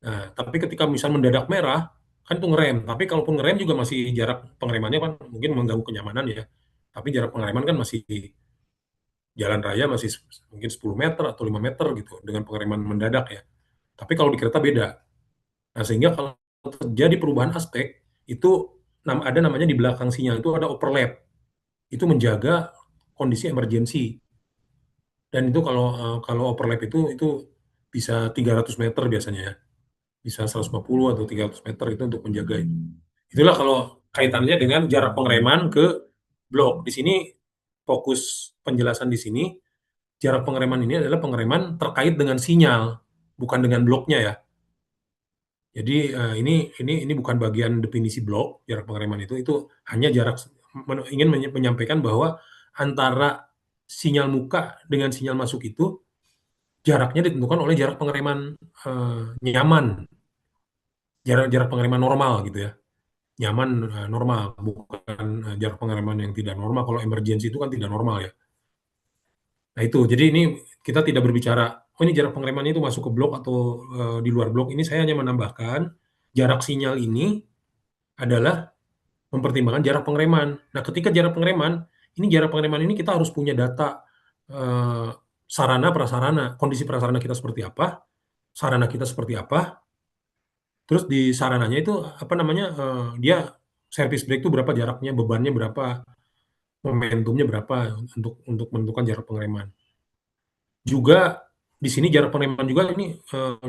Nah, tapi ketika misal mendadak merah, kan itu ngerem. Tapi kalaupun ngerem juga masih jarak pengeremannya kan mungkin mengganggu kenyamanan ya. Tapi jarak pengereman kan masih jalan raya masih mungkin 10 meter atau 5 meter gitu dengan pengereman mendadak ya. Tapi kalau di kereta beda. Nah, sehingga kalau terjadi perubahan aspek, itu ada namanya di belakang sinyal itu ada overlap. Itu menjaga kondisi emergensi. Dan itu kalau overlap itu bisa 300 meter biasanya ya. Bisa 150 atau 300 meter itu untuk menjaga itu. Itulah kalau kaitannya dengan jarak pengereman ke blok. Di sini fokus penjelasan di sini, jarak pengereman ini adalah pengereman terkait dengan sinyal, bukan dengan bloknya ya. Jadi ini bukan bagian definisi blok, jarak pengereman itu hanya ingin menyampaikan bahwa antara sinyal muka dengan sinyal masuk itu jaraknya ditentukan oleh jarak pengereman nyaman, jarak pengereman normal gitu ya. Nyaman normal, bukan jarak pengereman yang tidak normal. Kalau emergency itu kan tidak normal ya. Nah itu, jadi ini kita tidak berbicara, oh ini jarak pengeremannya itu masuk ke blok atau di luar blok. Ini saya hanya menambahkan jarak sinyal ini adalah mempertimbangkan jarak pengereman. Nah, ketika jarak pengereman, ini kita harus punya data sarana prasarana, kondisi prasarana kita seperti apa, sarana kita seperti apa, terus di sarananya itu apa namanya, dia service brake itu berapa jaraknya, bebannya berapa, momentumnya berapa untuk menentukan jarak pengereman. Juga di sini jarak pengereman juga ini,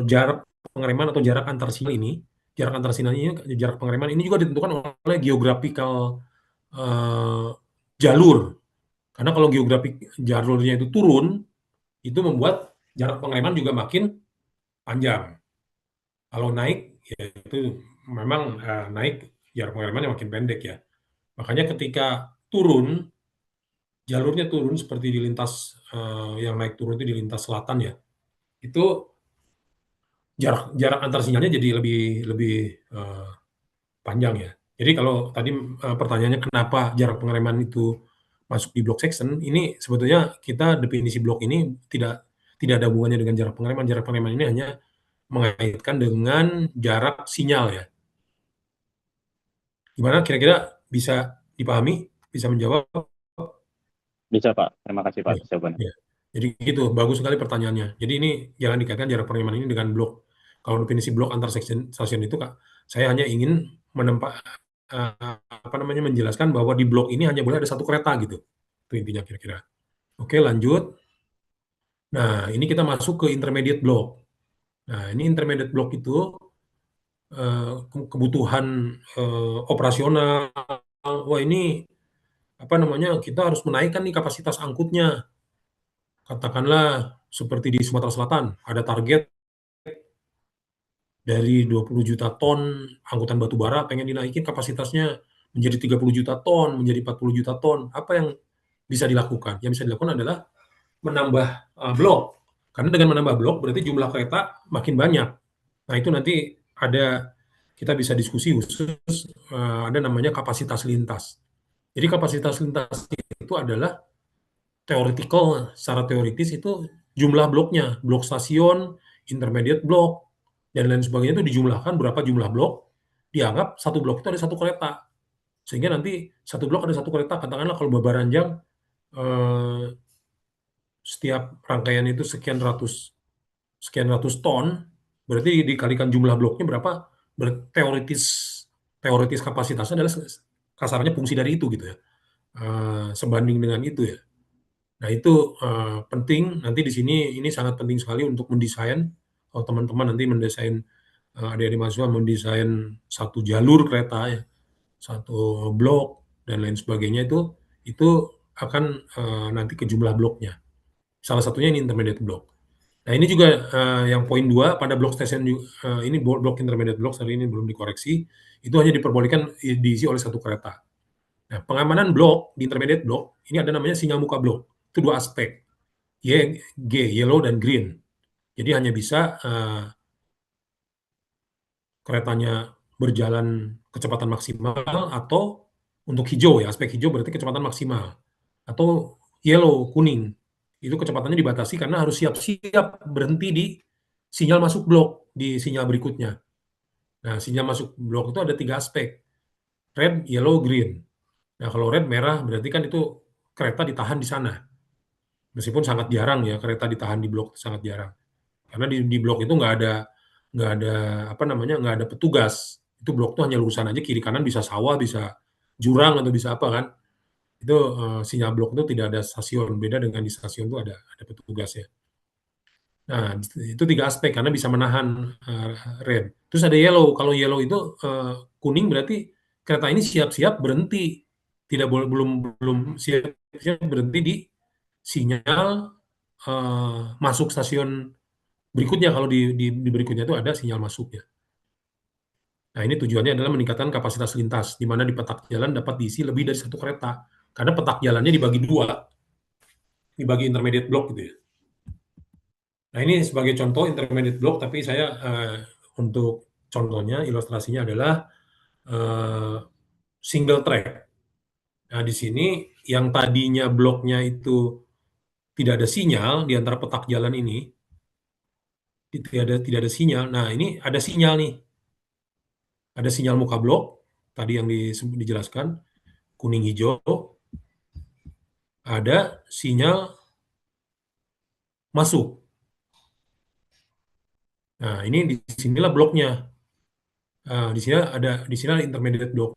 jarak pengereman atau jarak antar sinyal ini, jarak antar sinyal ini, jarak pengereman ini juga ditentukan oleh geographical, jalur. Karena kalau geografik jalurnya itu turun, itu membuat jarak pengereman juga makin panjang. Kalau naik, ya itu memang, naik jarak pengeremannya makin pendek ya. Makanya ketika turun, jalurnya turun seperti di lintas, yang naik turun itu di lintas selatan ya, itu jarak jarak antar sinyalnya jadi lebih lebih, panjang ya. Jadi kalau tadi, pertanyaannya kenapa jarak pengereman itu masuk di block section, ini sebetulnya kita definisi blok ini tidak ada hubungannya dengan jarak pengereman. Jarak pengereman ini hanya mengaitkan dengan jarak sinyal ya. Gimana kira-kira bisa dipahami? Bisa menjawab? Bisa Pak, terima kasih Ya, Pak jawabannya. ya. Jadi gitu, bagus sekali pertanyaannya. Jadi ini jangan dikaitkan jarak pengereman ini dengan blok. Kalau definisi blok antar stasiun itu Kak, saya hanya ingin apa namanya, menjelaskan bahwa di blok ini hanya boleh ada satu kereta gitu. Itu intinya kira-kira. Oke, lanjut. Nah, ini kita masuk ke intermediate block. Nah, ini intermediate block itu, kebutuhan, operasional. Wah, ini apa namanya, kita harus menaikkan nih kapasitas angkutnya. Katakanlah seperti di Sumatera Selatan, ada target dari 20 juta ton angkutan batu bara pengen dinaikin kapasitasnya menjadi 30 juta ton, menjadi 40 juta ton. Apa yang bisa dilakukan? Yang bisa dilakukan adalah menambah, blok. Karena dengan menambah blok berarti jumlah kereta makin banyak. Nah, itu nanti kita bisa diskusi khusus, ada namanya kapasitas lintas. Jadi kapasitas lintas itu adalah secara teoritis itu jumlah bloknya, blok stasiun, intermediate blok, dan lain sebagainya itu dijumlahkan berapa jumlah blok, dianggap satu blok itu ada satu kereta. Sehingga nanti satu blok ada satu kereta, katakanlah kalau Babaranjang, eh, setiap rangkaian itu sekian ratus ton, berarti dikalikan jumlah bloknya berapa, teoritis teoritis kapasitasnya adalah kasarnya fungsi dari itu gitu ya, sebanding dengan itu ya. Nah itu, penting nanti di sini ini sangat penting sekali untuk mendesain, kalau teman-teman nanti mendesain, adik-adik mahasiswa mendesain satu jalur kereta ya, satu blok dan lain sebagainya itu akan, nanti ke jumlah bloknya. Salah satunya ini intermediate block. Nah ini juga, yang poin 2 pada blok stasiun ini blok intermediate block hari ini belum dikoreksi, itu hanya diperbolehkan diisi oleh satu kereta. Nah pengamanan blok di intermediate block, ini ada namanya sinyal muka blok, itu 2 aspek, yellow dan green. Jadi hanya bisa, keretanya berjalan kecepatan maksimal atau untuk hijau ya, aspek hijau berarti kecepatan maksimal, atau yellow, kuning, itu kecepatannya dibatasi karena harus siap-siap berhenti di sinyal masuk blok, di sinyal berikutnya. Nah, sinyal masuk blok itu ada 3 aspek, red, yellow, green. Nah, kalau red merah berarti kan itu kereta ditahan di sana. Meskipun sangat jarang ya kereta ditahan di blok, sangat jarang. Karena di blok itu nggak ada apa namanya, nggak ada petugas. Itu blok itu hanya lurusan aja kiri kanan bisa sawah, bisa jurang atau bisa apa kan. Itu, sinyal blok itu tidak ada stasiun, beda dengan di stasiun itu ada petugas ya. Nah, itu 3 aspek karena bisa menahan, rem. Terus ada yellow, kalau yellow itu, kuning berarti kereta ini siap-siap berhenti, tidak boleh belum siap-siap berhenti di sinyal, masuk stasiun berikutnya kalau di berikutnya itu ada sinyal masuknya. Nah, ini tujuannya adalah meningkatkan kapasitas lintas, di mana di petak jalan dapat diisi lebih dari satu kereta. Karena petak jalannya dibagi 2, dibagi intermediate block gitu ya. Nah, ini sebagai contoh intermediate block, tapi saya, untuk contohnya, ilustrasinya adalah, eee, single track. Nah, di sini yang tadinya bloknya itu tidak ada sinyal di antara petak jalan ini, tidak ada sinyal. Nah, ini ada sinyal nih. Ada sinyal muka blok, tadi yang dijelaskan, kuning hijau, ada sinyal masuk. Nah, ini di sinilah bloknya. Di sini ada intermediate block.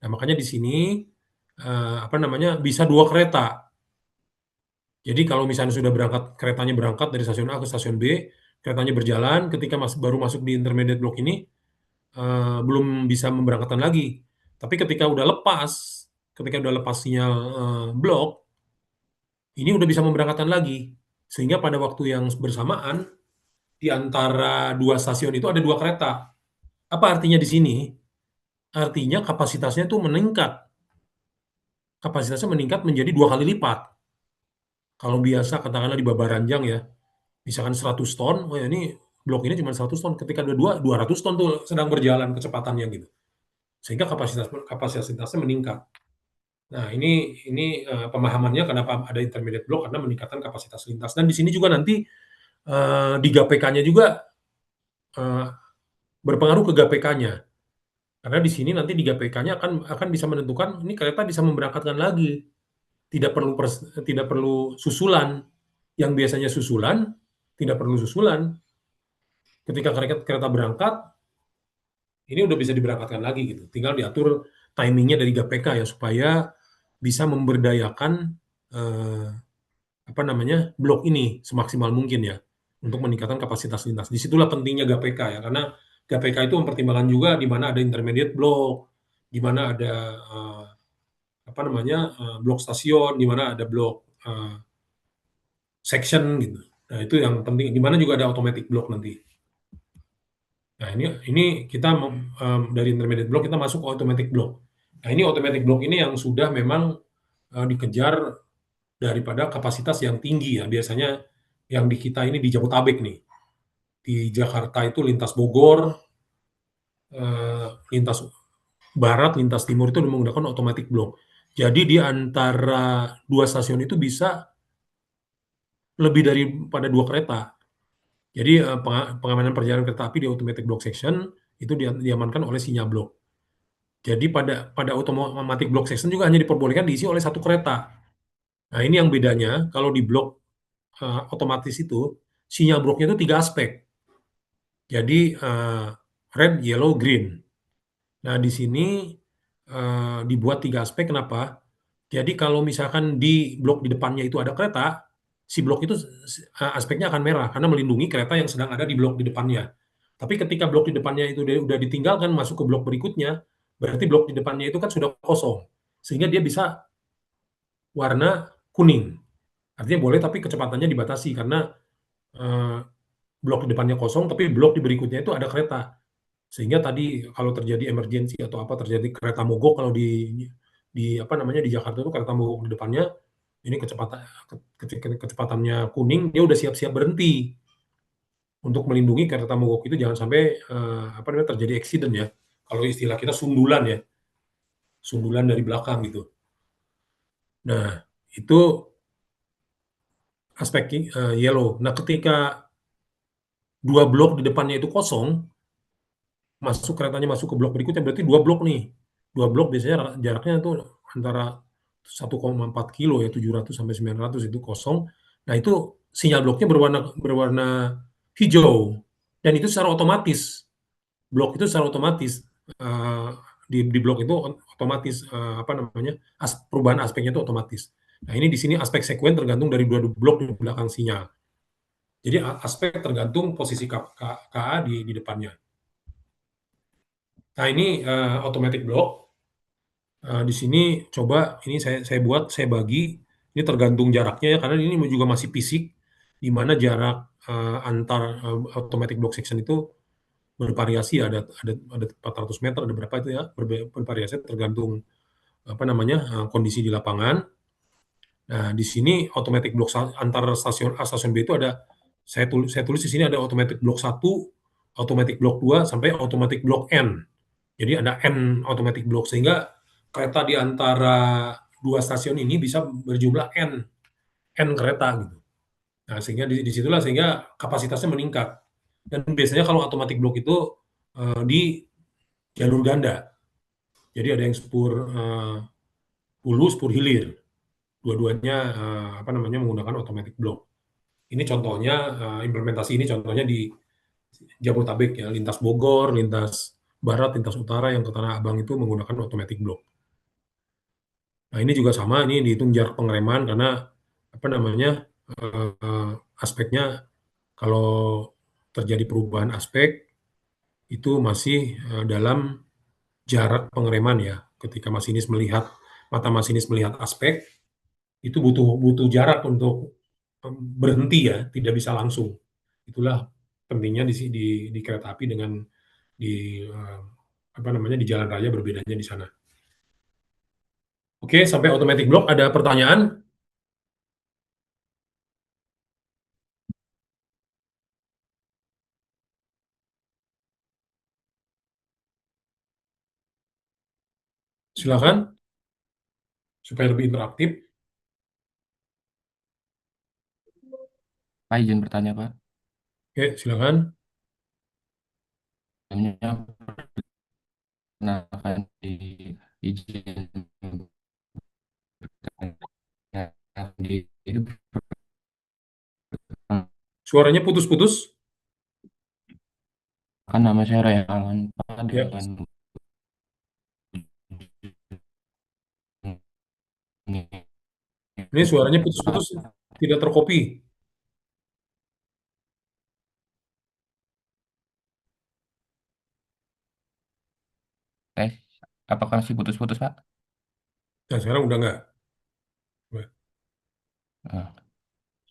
Nah, makanya di sini apa namanya bisa 2 kereta. Jadi kalau misalnya sudah keretanya berangkat dari stasiun A ke stasiun B, keretanya berjalan, ketika baru masuk di intermediate block ini belum bisa memberangkatkan lagi. Tapi ketika udah lepas sinyal blok, ini udah bisa memberangkatkan lagi. Sehingga pada waktu yang bersamaan di antara 2 stasiun itu ada 2 kereta. Apa artinya di sini? Artinya kapasitasnya tuh meningkat. Kapasitasnya meningkat menjadi 2 kali lipat. Kalau biasa katakanlah di Babaranjang ya, misalkan 100 ton, oh ya ini blok ini cuma 100 ton. Ketika ada 200 ton tuh sedang berjalan kecepatannya gitu. Sehingga kapasitasnya meningkat. Nah, ini pemahamannya kenapa ada intermediate block karena meningkatkan kapasitas lintas. Dan di sini juga nanti di GAPK-nya juga eh, berpengaruh ke GAPK-nya. Karena di sini nanti di GAPK-nya akan bisa menentukan ini kereta bisa memberangkatkan lagi. Tidak perlu susulan. Yang biasanya susulan tidak perlu susulan. Ketika kereta berangkat, ini udah bisa diberangkatkan lagi gitu. Tinggal diatur timingnya dari GAPK ya supaya bisa memberdayakan eh, apa namanya blok ini semaksimal mungkin ya untuk meningkatkan kapasitas lintas. Disitulah pentingnya GAPK ya karena GAPK itu mempertimbangkan juga di mana ada intermediate block, di mana ada apa namanya blok stasiun, di mana ada blok section gitu. Nah itu yang penting. Di mana juga ada automatic block nanti. Nah ini kita dari intermediate block kita masuk ke automatic block. Nah ini automatic block ini yang sudah memang dikejar daripada kapasitas yang tinggi ya. Biasanya yang di kita ini di Jabotabek nih. Di Jakarta itu lintas Bogor, lintas barat, lintas timur itu menggunakan automatic block. Jadi di antara 2 stasiun itu bisa lebih daripada 2 kereta. Jadi pengamanan perjalanan kereta api di automatic block section itu diamankan oleh sinyal blok. Jadi pada automatic block section juga hanya diperbolehkan diisi oleh 1 kereta. Nah ini yang bedanya kalau di blok otomatis itu sinyal bloknya itu 3 aspek. Jadi red, yellow, green. Nah di sini dibuat 3 aspek. Kenapa? Jadi kalau misalkan di blok di depannya itu ada kereta, si blok itu aspeknya akan merah karena melindungi kereta yang sedang ada di blok di depannya. Tapi ketika blok di depannya itu udah ditinggalkan masuk ke blok berikutnya, berarti blok di depannya itu kan sudah kosong. Sehingga dia bisa warna kuning. Artinya boleh tapi kecepatannya dibatasi karena eh, blok di depannya kosong tapi blok di berikutnya itu ada kereta. Sehingga tadi kalau terjadi emergensi atau apa terjadi kereta mogok kalau di apa namanya di Jakarta itu kereta mogok di depannya ini kecepatannya kuning dia udah siap-siap berhenti untuk melindungi kereta mogok itu jangan sampai apa namanya terjadi accident ya. Kalau istilah kita sundulan ya. Sundulan dari belakang gitu. Nah, itu aspek yellow. Nah, ketika 2 blok di depannya itu kosong, keretanya masuk ke blok berikutnya berarti 2 blok nih. 2 blok biasanya jaraknya itu antara 1,4 kilo ya 700 sampai 900 itu kosong. Nah itu sinyal bloknya berwarna hijau dan itu secara otomatis blok itu secara otomatis eh, di blok itu otomatis apa namanya perubahan aspeknya itu otomatis. Nah ini di sini aspek sekuen tergantung dari 2 blok di belakang sinyal. Jadi aspek tergantung posisi KA di depannya. Nah ini automatic block. Di sini coba ini saya bagi ini tergantung jaraknya ya karena ini juga masih fisik di mana jarak antar automatic block section itu bervariasi ada 400 meter ada berapa itu ya bervariasi tergantung apa namanya kondisi di lapangan. Nah di sini automatic block antar stasiun A stasiun B itu ada saya tulis di sini ada automatic block 1, automatic block 2 sampai automatic block N. Jadi ada N automatic block sehingga kereta di antara 2 stasiun ini bisa berjumlah N kereta gitu. Nah, sehingga disitulah sehingga kapasitasnya meningkat. Dan biasanya kalau automatic block itu di jalur ganda. Jadi ada yang spur hulu, spur hilir. Dua-duanya apa namanya menggunakan automatic block. Ini contohnya, implementasi ini contohnya di Jabodetabek ya, lintas Bogor, lintas Barat, lintas Utara yang ke Tanah Abang itu menggunakan automatic block. Nah, ini juga sama, ini dihitung jarak pengereman karena apa namanya, aspeknya kalau terjadi perubahan aspek itu masih dalam jarak pengereman ya. Ketika mata masinis melihat aspek, itu butuh butuh jarak untuk berhenti ya, tidak bisa langsung. Itulah pentingnya di kereta api dengan di eh, apa namanya di jalan raya berbedanya di sana. Oke, sampai automatic block ada pertanyaan? Silakan supaya lebih interaktif. Pak izin bertanya Pak, Oke, silakan. sebelumnya pernah akan di izin di Suaranya putus-putus. kan nama saya Rayhan Pak Ya, dengan ini suaranya putus-putus, tidak terkopi. eh apakah masih putus-putus Pak? Nah, sekarang udah nggak. Nah,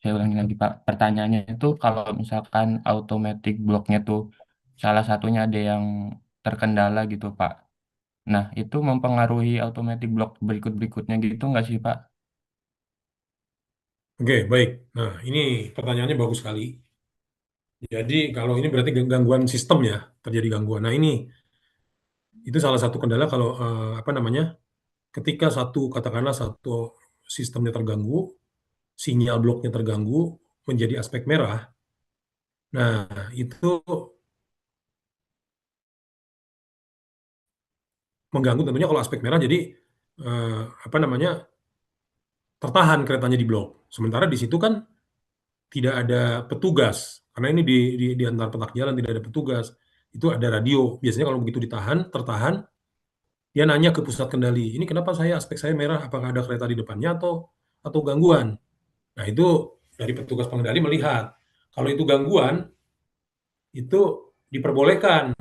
saya ulangi lagi Pak. Pertanyaannya itu kalau misalkan automatic blocknya tuh salah satunya ada yang terkendala gitu Pak. Nah, itu mempengaruhi automatic block berikut-berikutnya gitu nggak sih Pak? Oke, baik. Nah, ini pertanyaannya bagus sekali. Jadi kalau ini berarti gangguan sistem ya, terjadi gangguan. Nah, ini itu salah satu kendala kalau apa namanya, ketika katakanlah satu sistemnya terganggu, sinyal bloknya terganggu menjadi aspek merah. Nah, itu mengganggu tentunya kalau aspek merah jadi apa namanya, tertahan keretanya di blok. Sementara di situ kan tidak ada petugas karena ini di antar petak jalan tidak ada petugas. Itu ada radio. Biasanya kalau begitu tertahan, dia nanya ke pusat kendali. Ini kenapa aspek saya merah? Apakah ada kereta di depannya atau gangguan? Nah, itu dari petugas pengendali melihat. Kalau itu gangguan, itu diperbolehkan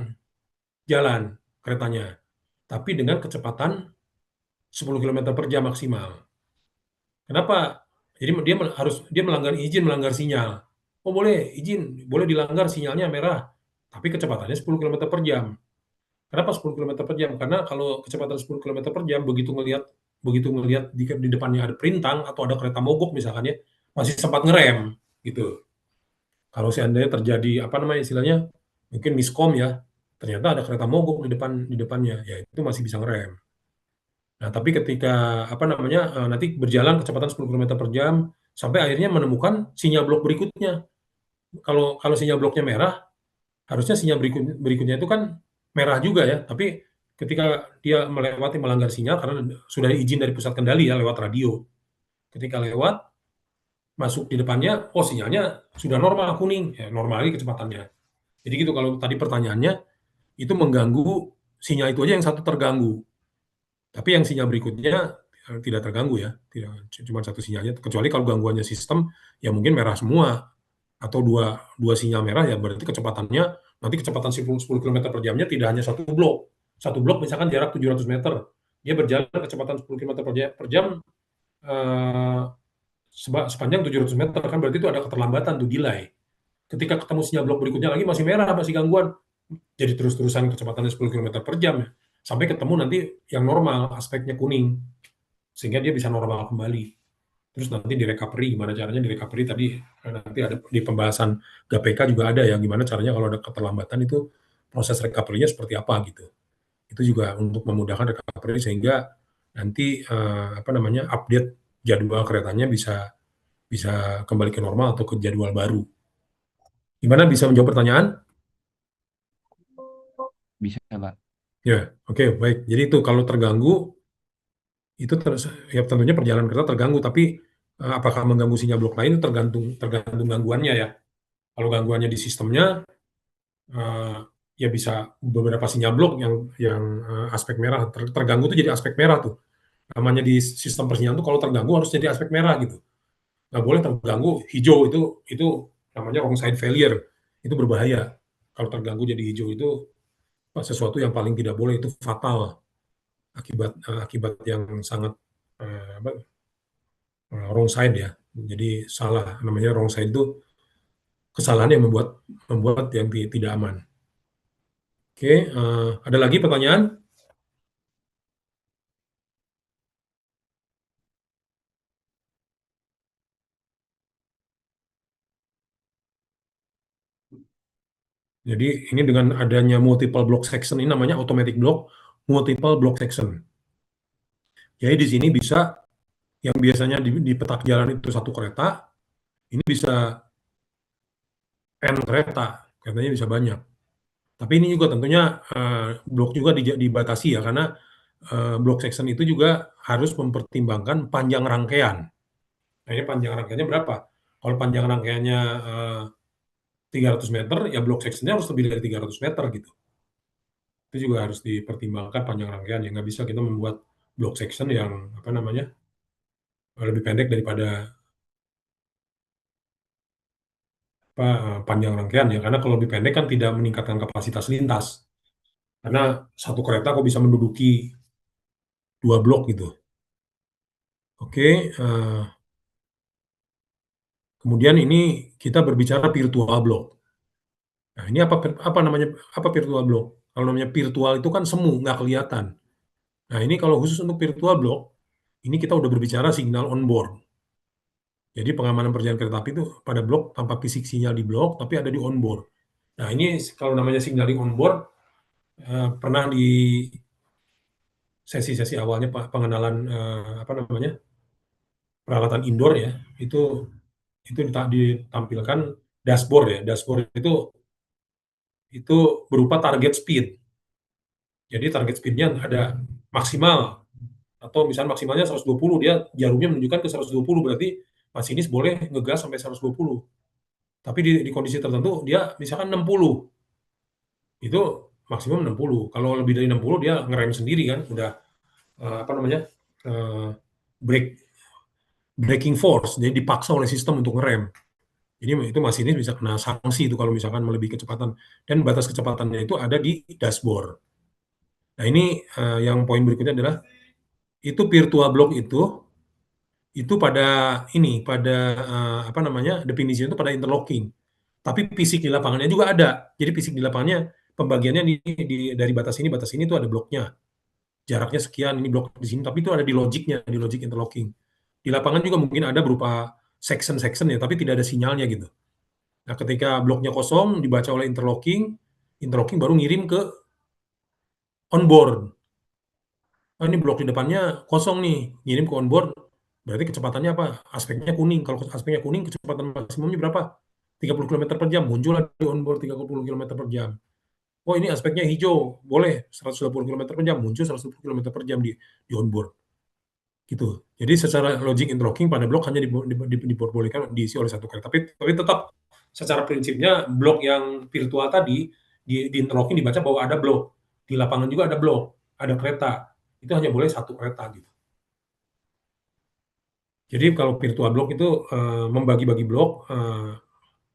jalan keretanya, tapi dengan kecepatan 10 km per jam maksimal. Kenapa? Jadi dia melanggar izin, melanggar sinyal. Oh boleh, izin, boleh dilanggar sinyalnya merah, tapi kecepatannya 10 km per jam. Kenapa 10 km per jam? Karena kalau kecepatan 10 km per jam, begitu ngelihat di depannya ada perintang atau ada kereta mogok misalkan ya, masih sempat ngerem gitu. Kalau seandainya terjadi apa namanya istilahnya, mungkin miskom ya, ternyata ada kereta mogok di depannya, ya itu masih bisa ngerem. Nah, tapi ketika apa namanya nanti berjalan kecepatan 10 km per jam sampai akhirnya menemukan sinyal blok berikutnya. Kalau kalau sinyal bloknya merah, harusnya sinyal berikutnya itu kan merah juga ya. Tapi ketika dia melanggar sinyal karena sudah izin dari pusat kendali ya lewat radio. Ketika lewat masuk di depannya, oh sinyalnya sudah normal kuning, ya normal lagi kecepatannya. Jadi gitu kalau tadi pertanyaannya itu mengganggu sinyal itu aja yang satu terganggu. Tapi yang sinyal berikutnya tidak terganggu ya, tidak cuma satu sinyalnya. Kecuali kalau gangguannya sistem, ya mungkin merah semua atau dua dua sinyal merah ya berarti kecepatannya nanti kecepatan 10 km per jamnya tidak hanya satu blok. Satu blok misalkan jarak 700 meter, dia berjalan kecepatan 10 km per jam eh, sepanjang 700 meter kan berarti itu ada keterlambatan tuh delay. Ketika ketemu sinyal blok berikutnya lagi masih merah, masih gangguan, jadi terus-terusan kecepatannya 10 km per jam ya. Sampai ketemu nanti yang normal, aspeknya kuning. Sehingga dia bisa normal kembali. Terus nanti di recovery, gimana caranya di recovery tadi nanti ada di pembahasan GPK juga ada ya, gimana caranya kalau ada keterlambatan itu proses recovery-nya seperti apa gitu. Itu juga untuk memudahkan recovery sehingga nanti apa namanya update jadwal keretanya bisa bisa kembali ke normal atau ke jadwal baru. Gimana bisa menjawab pertanyaan? Bisa Pak. Ya, oke, baik. Jadi itu kalau terganggu itu ya tentunya perjalanan kereta terganggu, tapi apakah mengganggu sinyal blok lain tergantung gangguannya ya. Kalau gangguannya di sistemnya, ya bisa beberapa sinyal blok yang aspek merah terganggu tuh jadi aspek merah tuh. Namanya di sistem persinyalan tuh kalau terganggu harus jadi aspek merah gitu. Nggak boleh terganggu hijau, itu namanya wrong side failure. Itu berbahaya. Kalau terganggu jadi hijau itu sesuatu yang paling tidak boleh, itu fatal, akibat yang sangat wrong side ya. Jadi salah, namanya wrong side itu kesalahan yang membuat yang tidak aman. Oke, ada lagi pertanyaan? Jadi ini dengan adanya multiple block section ini namanya automatic block, multiple block section. Jadi di sini bisa yang biasanya di petak jalan itu satu kereta, ini bisa N kereta, keretanya bisa banyak. Tapi ini juga tentunya blok juga dibatasi ya, karena block section itu juga harus mempertimbangkan panjang rangkaian. Nah ini panjang rangkaiannya berapa? Kalau panjang rangkaiannya 300 meter, ya block sectionnya harus lebih dari 300 meter gitu. Itu juga harus dipertimbangkan panjang rangkaian, ya nggak bisa kita membuat block section yang lebih pendek daripada panjang rangkaian ya, karena kalau lebih pendek kan tidak meningkatkan kapasitas lintas. Karena satu kereta kok bisa menduduki 2 blok gitu. Oke, kemudian ini kita berbicara virtual block. Nah, ini apa namanya, apa virtual block? Kalau namanya virtual itu kan semu, nggak kelihatan. Nah, ini kalau khusus untuk virtual block, ini kita udah berbicara signal on board. Jadi pengamanan perjalanan kereta api itu pada blok tanpa fisik sinyal di blok, tapi ada di on board. Nah, ini kalau namanya signaling on board, pernah di sesi-sesi awalnya Pak pengenalan peralatan indoor ya, itu ditampilkan dashboard ya. Dashboard itu berupa target speed. Jadi target speed-nya ada maksimal, atau misalnya maksimalnya 120, dia jarumnya menunjukkan ke 120, berarti masinis boleh ngegas sampai 120. Tapi di kondisi tertentu dia misalkan 60. Itu maksimum 60. Kalau lebih dari 60 dia ngerem sendiri kan, udah braking force, jadi dipaksa oleh sistem untuk ngerem. Jadi itu masinis bisa kena sanksi itu kalau misalkan melebihi kecepatan, dan batas kecepatannya itu ada di dashboard. Nah ini yang poin berikutnya adalah itu virtual block itu pada definisinya itu pada interlocking. Tapi fisik di lapangannya juga ada. Jadi fisik di lapangannya pembagiannya dari batas ini itu ada bloknya. Jaraknya sekian, ini blok di sini, tapi itu ada di logiknya, di logic interlocking. Di lapangan juga mungkin ada berupa section-section ya, tapi tidak ada sinyalnya gitu. Nah, ketika bloknya kosong dibaca oleh interlocking baru ngirim ke onboard. Oh, ini blok di depannya kosong nih, ngirim ke onboard, berarti kecepatannya apa? Aspeknya kuning. Kalau aspeknya kuning, kecepatan maksimumnya berapa? 30 km per jam. Muncullah di onboard 30 km per jam. Oh, ini aspeknya hijau, boleh 120 km per jam. Muncul 120 km per jam di onboard. Gitu. Jadi secara logic interlocking pada blok hanya diperbolehkan diisi oleh satu kereta. Tapi tetap secara prinsipnya blok yang virtual tadi di interlocking dibaca bahwa ada blok. Di lapangan juga ada blok, ada kereta. Itu hanya boleh satu kereta gitu. Jadi kalau virtual block itu membagi-bagi blok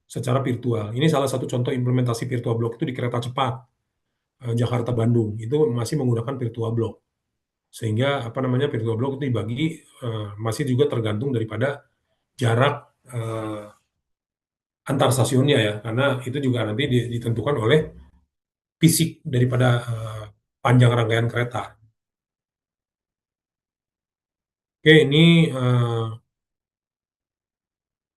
secara virtual. Ini salah satu contoh implementasi virtual block itu di kereta cepat Jakarta-Bandung. Itu masih menggunakan virtual block. Sehingga virtual block itu dibagi masih juga tergantung daripada jarak antar stasiunnya ya. Karena itu juga nanti ditentukan oleh fisik daripada panjang rangkaian kereta. Oke, ini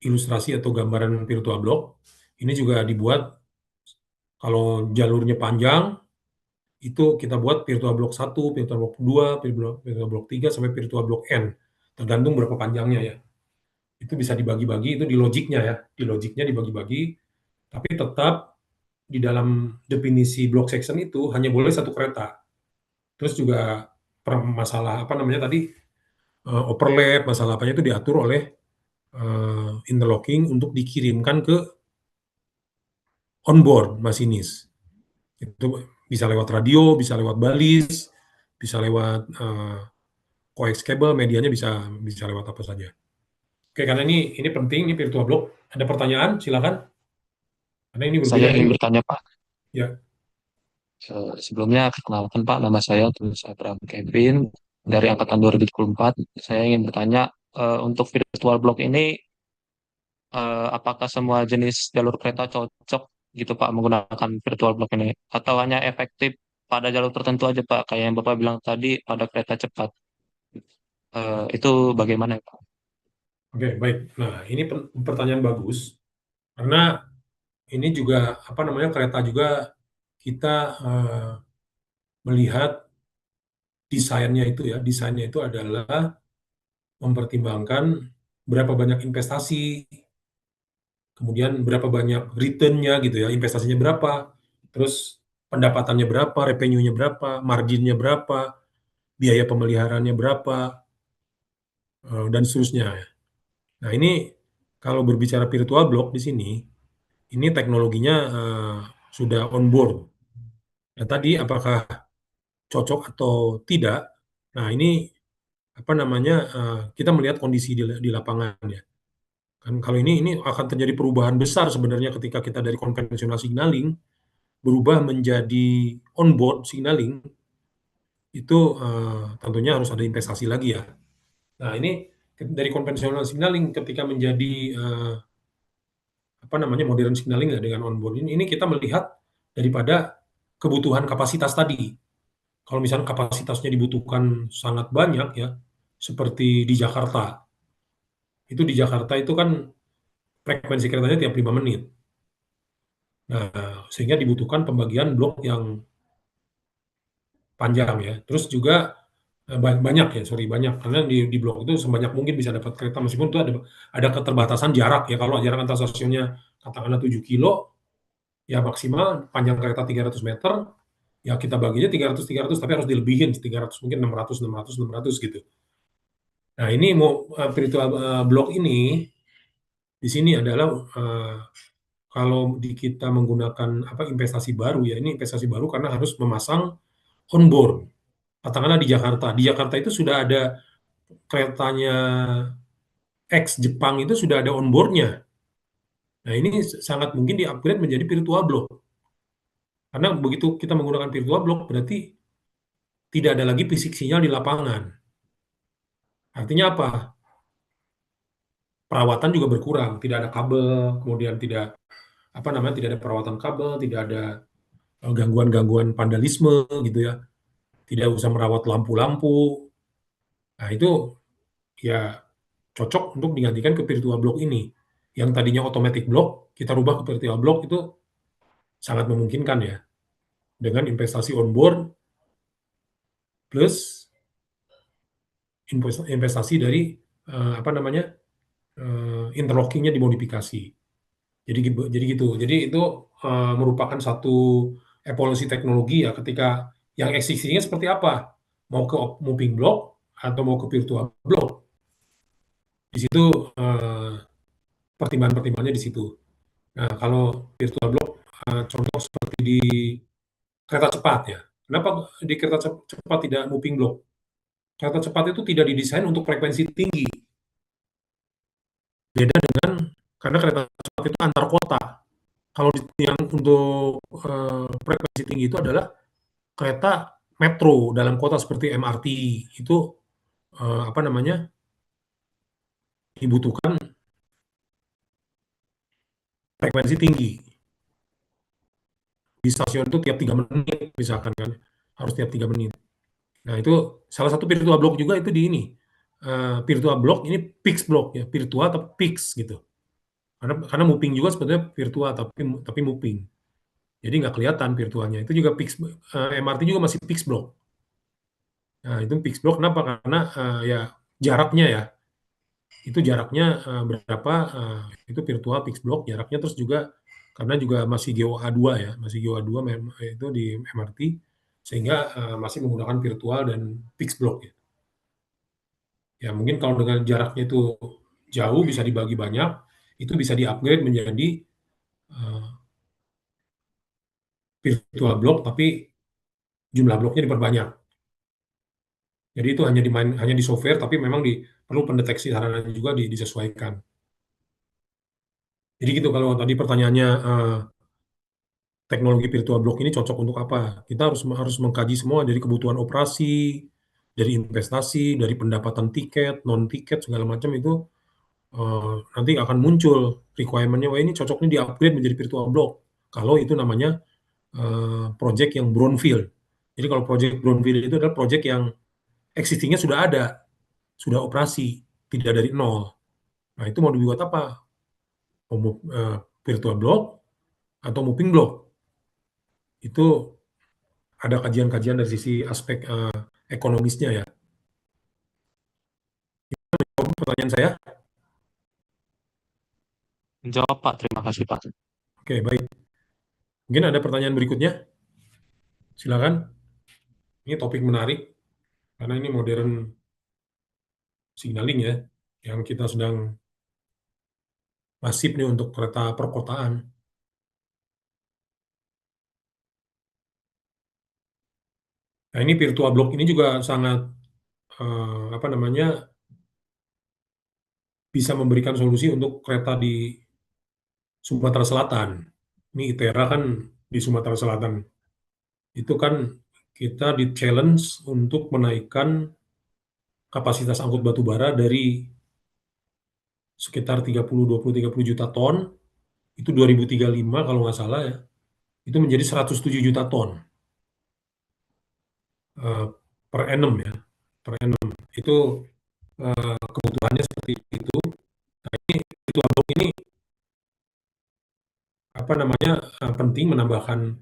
ilustrasi atau gambaran virtual block. Ini juga dibuat kalau jalurnya panjang, itu kita buat virtual block 1, virtual block 2, virtual block 3, sampai virtual block N. Tergantung berapa panjangnya ya. Itu bisa dibagi-bagi, itu di logiknya ya. Di logiknya dibagi-bagi, tapi tetap di dalam definisi block section itu hanya boleh satu kereta. Terus juga masalah tadi overlap, masalah apanya itu diatur oleh interlocking untuk dikirimkan ke onboard masinis. Itu bisa lewat radio, bisa lewat balis, bisa lewat coax cable, medianya bisa lewat apa saja. Oke, karena ini penting, ini virtual block. Ada pertanyaan, silakan. Karena ini Saya berbeda ingin dari bertanya, Pak. ya. Sebelumnya, perkenalkan Pak, nama saya Tulus Abraham Kevin dari angkatan 2024. Saya ingin bertanya, untuk virtual block ini, apakah semua jenis jalur kereta cocok gitu Pak menggunakan virtual block ini? Atau hanya efektif pada jalur tertentu aja Pak, kayak yang Bapak bilang tadi pada kereta cepat? Itu bagaimana ya Pak? Oke, baik. Nah, ini pertanyaan bagus. Karena ini juga, apa namanya, kereta juga kita melihat desainnya itu adalah mempertimbangkan berapa banyak investasi, kemudian berapa banyak return-nya gitu ya, investasinya berapa, terus pendapatannya berapa, revenue-nya berapa, margin-nya berapa, biaya pemeliharaannya berapa, dan seterusnya. Nah, ini kalau berbicara virtual block di sini, ini teknologinya sudah on board. Nah, tadi apakah cocok atau tidak? Nah, ini apa namanya? Kita melihat kondisi di lapangan ya. Kan kalau ini akan terjadi perubahan besar sebenarnya ketika kita dari konvensional signaling berubah menjadi on-board signaling, itu tentunya harus ada investasi lagi ya. Nah, ini dari konvensional signaling ketika menjadi apa namanya, modern signaling ya dengan on-board ini kita melihat daripada kebutuhan kapasitas tadi. Kalau misalnya kapasitasnya dibutuhkan sangat banyak ya, seperti di Jakarta. Itu di Jakarta itu kan frekuensi keretanya tiap 5 menit. Nah, sehingga dibutuhkan pembagian blok yang panjang ya. Terus juga banyak ya, sorry banyak. Karena di blok itu sebanyak mungkin bisa dapat kereta, meskipun itu ada keterbatasan jarak ya. Kalau jarak antar stasiunnya katakanlah 7 kilo, ya maksimal panjang kereta 300 meter, ya kita baginya 300, tapi harus dilebihin 300, mungkin 600 gitu. Nah, ini mau virtual block ini di sini adalah kalau kita menggunakan apa, investasi baru ya, ini investasi baru karena harus memasang onboard. Katakanlah di Jakarta. Di Jakarta itu sudah ada keretanya X Jepang, itu sudah ada onboard-nya. Nah, ini sangat mungkin di-upgrade menjadi virtual block. Karena begitu kita menggunakan virtual block, berarti tidak ada lagi fisik sinyal di lapangan. Artinya apa? Perawatan juga berkurang, tidak ada kabel, kemudian tidak apa namanya, tidak ada perawatan kabel, tidak ada gangguan-gangguan vandalisme gitu ya. Tidak usah merawat lampu-lampu. Nah, itu ya cocok untuk digantikan ke virtual block ini. Yang tadinya automatic block, kita rubah ke virtual block, itu sangat memungkinkan ya. Dengan investasi onboard plus investasi dari apa namanya, interlockingnya dimodifikasi. Jadi gitu. Jadi itu merupakan satu evolusi teknologi ya, ketika yang existing-nya seperti apa? Mau ke moving block atau mau ke virtual block. Di situ pertimbangan-pertimbangannya di situ. Nah, kalau virtual block contoh seperti di kereta cepat ya. Kenapa di kereta cepat tidak moving block? Kereta cepat itu tidak didesain untuk frekuensi tinggi. Beda dengan karena kereta cepat itu antar kota. Kalau yang untuk frekuensi tinggi itu adalah kereta metro dalam kota seperti MRT, itu apa namanya, dibutuhkan frekuensi tinggi. Di stasiun itu tiap 3 menit misalkan kan, harus tiap 3 menit. Nah, itu salah satu virtual block juga itu di ini. Virtual block ini fixed block ya, virtual tapi fixed gitu. Karena moving juga sebetulnya virtual tapi moving. Jadi nggak kelihatan virtualnya. Itu juga fixed, MRT juga masih fixed block. Nah, itu fixed block kenapa? Karena ya jaraknya ya. Itu jaraknya berapa, itu virtual fixed block jaraknya, terus juga karena juga masih GOA2 ya, masih GOA2 itu di MRT, sehingga masih menggunakan virtual dan fixed block ya. Ya mungkin kalau dengan jaraknya itu jauh, bisa dibagi banyak, itu bisa di-upgrade menjadi virtual block, tapi jumlah bloknya diperbanyak. Jadi itu hanya di software, tapi memang perlu pendeteksi sarananya juga disesuaikan. Jadi gitu kalau tadi pertanyaannya teknologi virtual block ini cocok untuk apa? Kita harus mengkaji semua dari kebutuhan operasi, dari investasi, dari pendapatan tiket, non tiket segala macam itu nanti akan muncul requirement-nya, wah ini cocoknya di-upgrade menjadi virtual block. Kalau itu namanya project yang brownfield. Jadi kalau project brownfield itu adalah project yang existing-nya sudah ada, sudah operasi, tidak dari nol. Nah itu mau dibuat apa? Virtual block atau moving block? Itu ada kajian-kajian dari sisi aspek ekonomisnya ya. Pertanyaan saya? Menjawab Pak, terima kasih Pak. Oke, baik. Mungkin ada pertanyaan berikutnya? Silakan. Ini topik menarik, karena ini modern signaling ya, yang kita sedang masif nih untuk kereta perkotaan. Nah ini virtual block ini juga sangat bisa memberikan solusi untuk kereta di Sumatera Selatan. Ini ITERA kan di Sumatera Selatan. Itu kan kita di-challenge untuk menaikkan kapasitas angkut batu bara dari sekitar 30 juta ton, itu 2035 kalau nggak salah ya, itu menjadi 107 juta ton per annum ya, per annum. Itu kebutuhannya seperti itu. Nah, itu abang ini penting menambahkan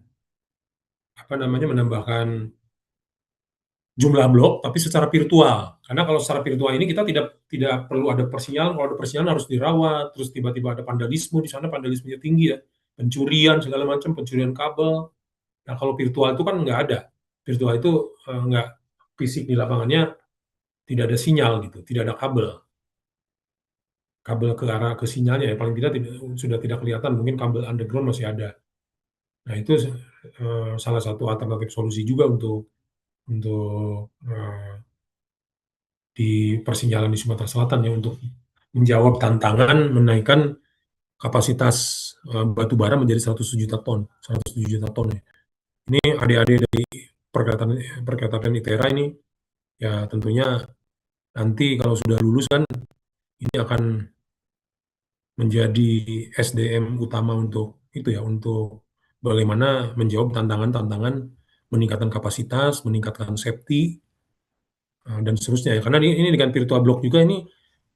jumlah blok tapi secara virtual. Karena kalau secara virtual ini kita tidak perlu ada persinyalan. Kalau ada persinyalan harus dirawat, terus tiba-tiba ada vandalisme di sana, vandalismenya tinggi ya, pencurian segala macam, pencurian kabel. Nah kalau virtual itu kan nggak ada. Virtual itu nggak fisik di lapangannya, tidak ada sinyal gitu, tidak ada kabel ke arah ke sinyalnya ya, paling tidak sudah tidak kelihatan, mungkin kabel underground masih ada. Nah itu salah satu alternatif solusi juga untuk di persinyalan di Sumatera Selatan ya, untuk menjawab tantangan menaikkan kapasitas batu bara menjadi 107 juta ton, 107 juta ton ya. Ini adik-adik dari perkereta ITERA ini ya tentunya nanti kalau sudah lulus kan ini akan menjadi SDM utama untuk itu ya, untuk bagaimana menjawab tantangan-tantangan meningkatkan kapasitas, meningkatkan safety dan seterusnya ya. Karena ini dengan virtual block juga ini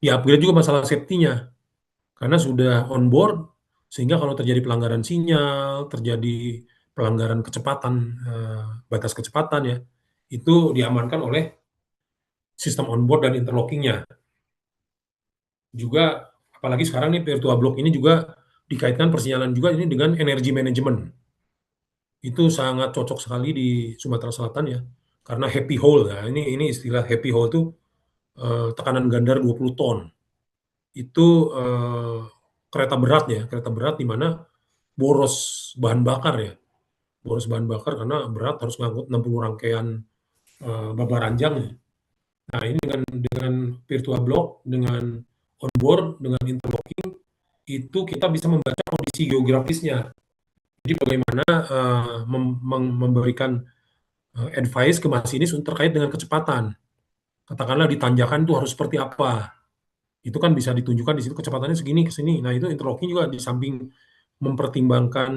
di-upgrade juga masalah safety-nya. Karena sudah on board sehingga kalau terjadi pelanggaran sinyal, terjadi pelanggaran kecepatan, batas kecepatan ya, itu diamankan oleh sistem on board dan interlocking-nya. Juga apalagi sekarang nih virtual block ini juga dikaitkan persinyalan juga ini dengan energy management. Itu sangat cocok sekali di Sumatera Selatan ya. Karena happy hole ya. Ini istilah happy hole itu tekanan gandar 20 ton. Itu kereta berat ya, kereta berat di mana boros bahan bakar ya. Boros bahan bakar karena berat, harus ngangkut 60 rangkaian babaranjang ya. Nah, ini dengan virtual block, dengan onboard, dengan interlocking, itu kita bisa membaca kondisi geografisnya. Jadi bagaimana memberikan advice ke masinis terkait dengan kecepatan. Katakanlah di tanjakan itu harus seperti apa. Itu kan bisa ditunjukkan di situ kecepatannya segini ke sini. Nah, itu interlocking juga di samping mempertimbangkan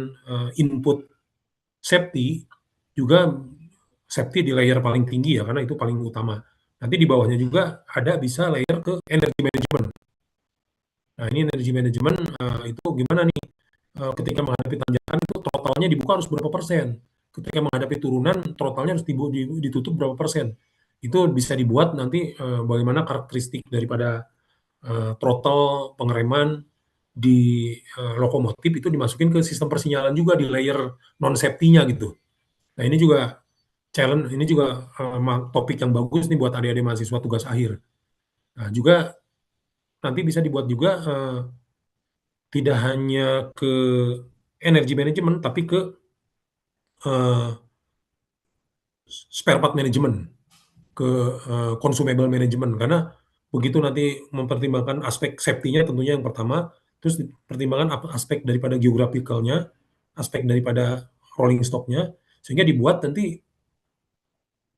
input safety, juga safety di layer paling tinggi ya, karena itu paling utama. Nanti di bawahnya juga ada bisa layer ke energy management. Nah, ini energy management itu gimana nih? Ketika menghadapi tanjakan itu totalnya dibuka harus berapa persen? Ketika menghadapi turunan totalnya harus ditutup berapa persen? Itu bisa dibuat nanti bagaimana karakteristik daripada throttle pengereman di lokomotif itu dimasukin ke sistem persinyalan juga di layer non safety-nya gitu. Nah, ini juga challenge, ini juga topik yang bagus nih buat adik-adik mahasiswa tugas akhir. Nah, juga nanti bisa dibuat juga tidak hanya ke energi manajemen, tapi ke eh, spare part manajemen, ke consumable manajemen. Karena begitu nanti mempertimbangkan aspek safety-nya tentunya yang pertama, terus dipertimbangkan aspek daripada geographicalnya, aspek daripada rolling stock-nya, sehingga dibuat nanti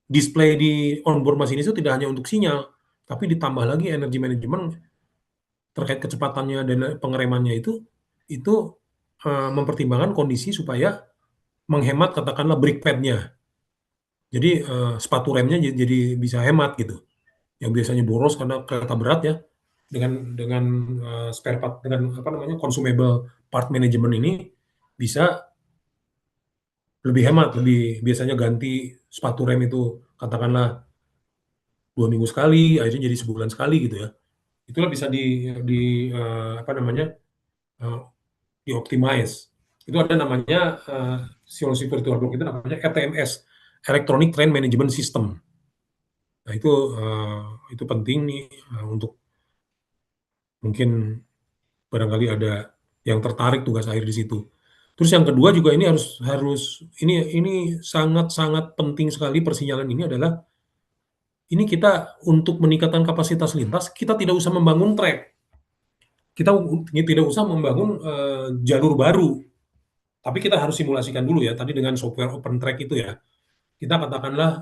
display di onboard masinis itu tidak hanya untuk sinyal, tapi ditambah lagi energi manajemen terkait kecepatannya dan pengeremannya itu mempertimbangkan kondisi supaya menghemat katakanlah brake pad-nya. Jadi sepatu remnya jadi bisa hemat gitu. Yang biasanya boros karena kereta berat ya, dengan spare part, dengan apa namanya, consumable part management ini bisa lebih hemat, lebih biasanya ganti sepatu rem itu katakanlah 2 minggu sekali, akhirnya jadi sebulan sekali gitu ya. Itulah bisa di apa namanya, eh, di-optimize. Itu ada namanya solusi virtual block itu namanya ETMS, Electronic Train Management System. Nah itu penting nih untuk mungkin barangkali ada yang tertarik tugas akhir di situ. Terus yang kedua juga ini harus harus ini sangat-sangat penting sekali persinyalan ini adalah ini kita untuk meningkatkan kapasitas lintas kita tidak usah membangun trek, kita tidak usah membangun jalur baru, tapi kita harus simulasikan dulu ya tadi dengan software OpenTrack itu ya. Kita katakanlah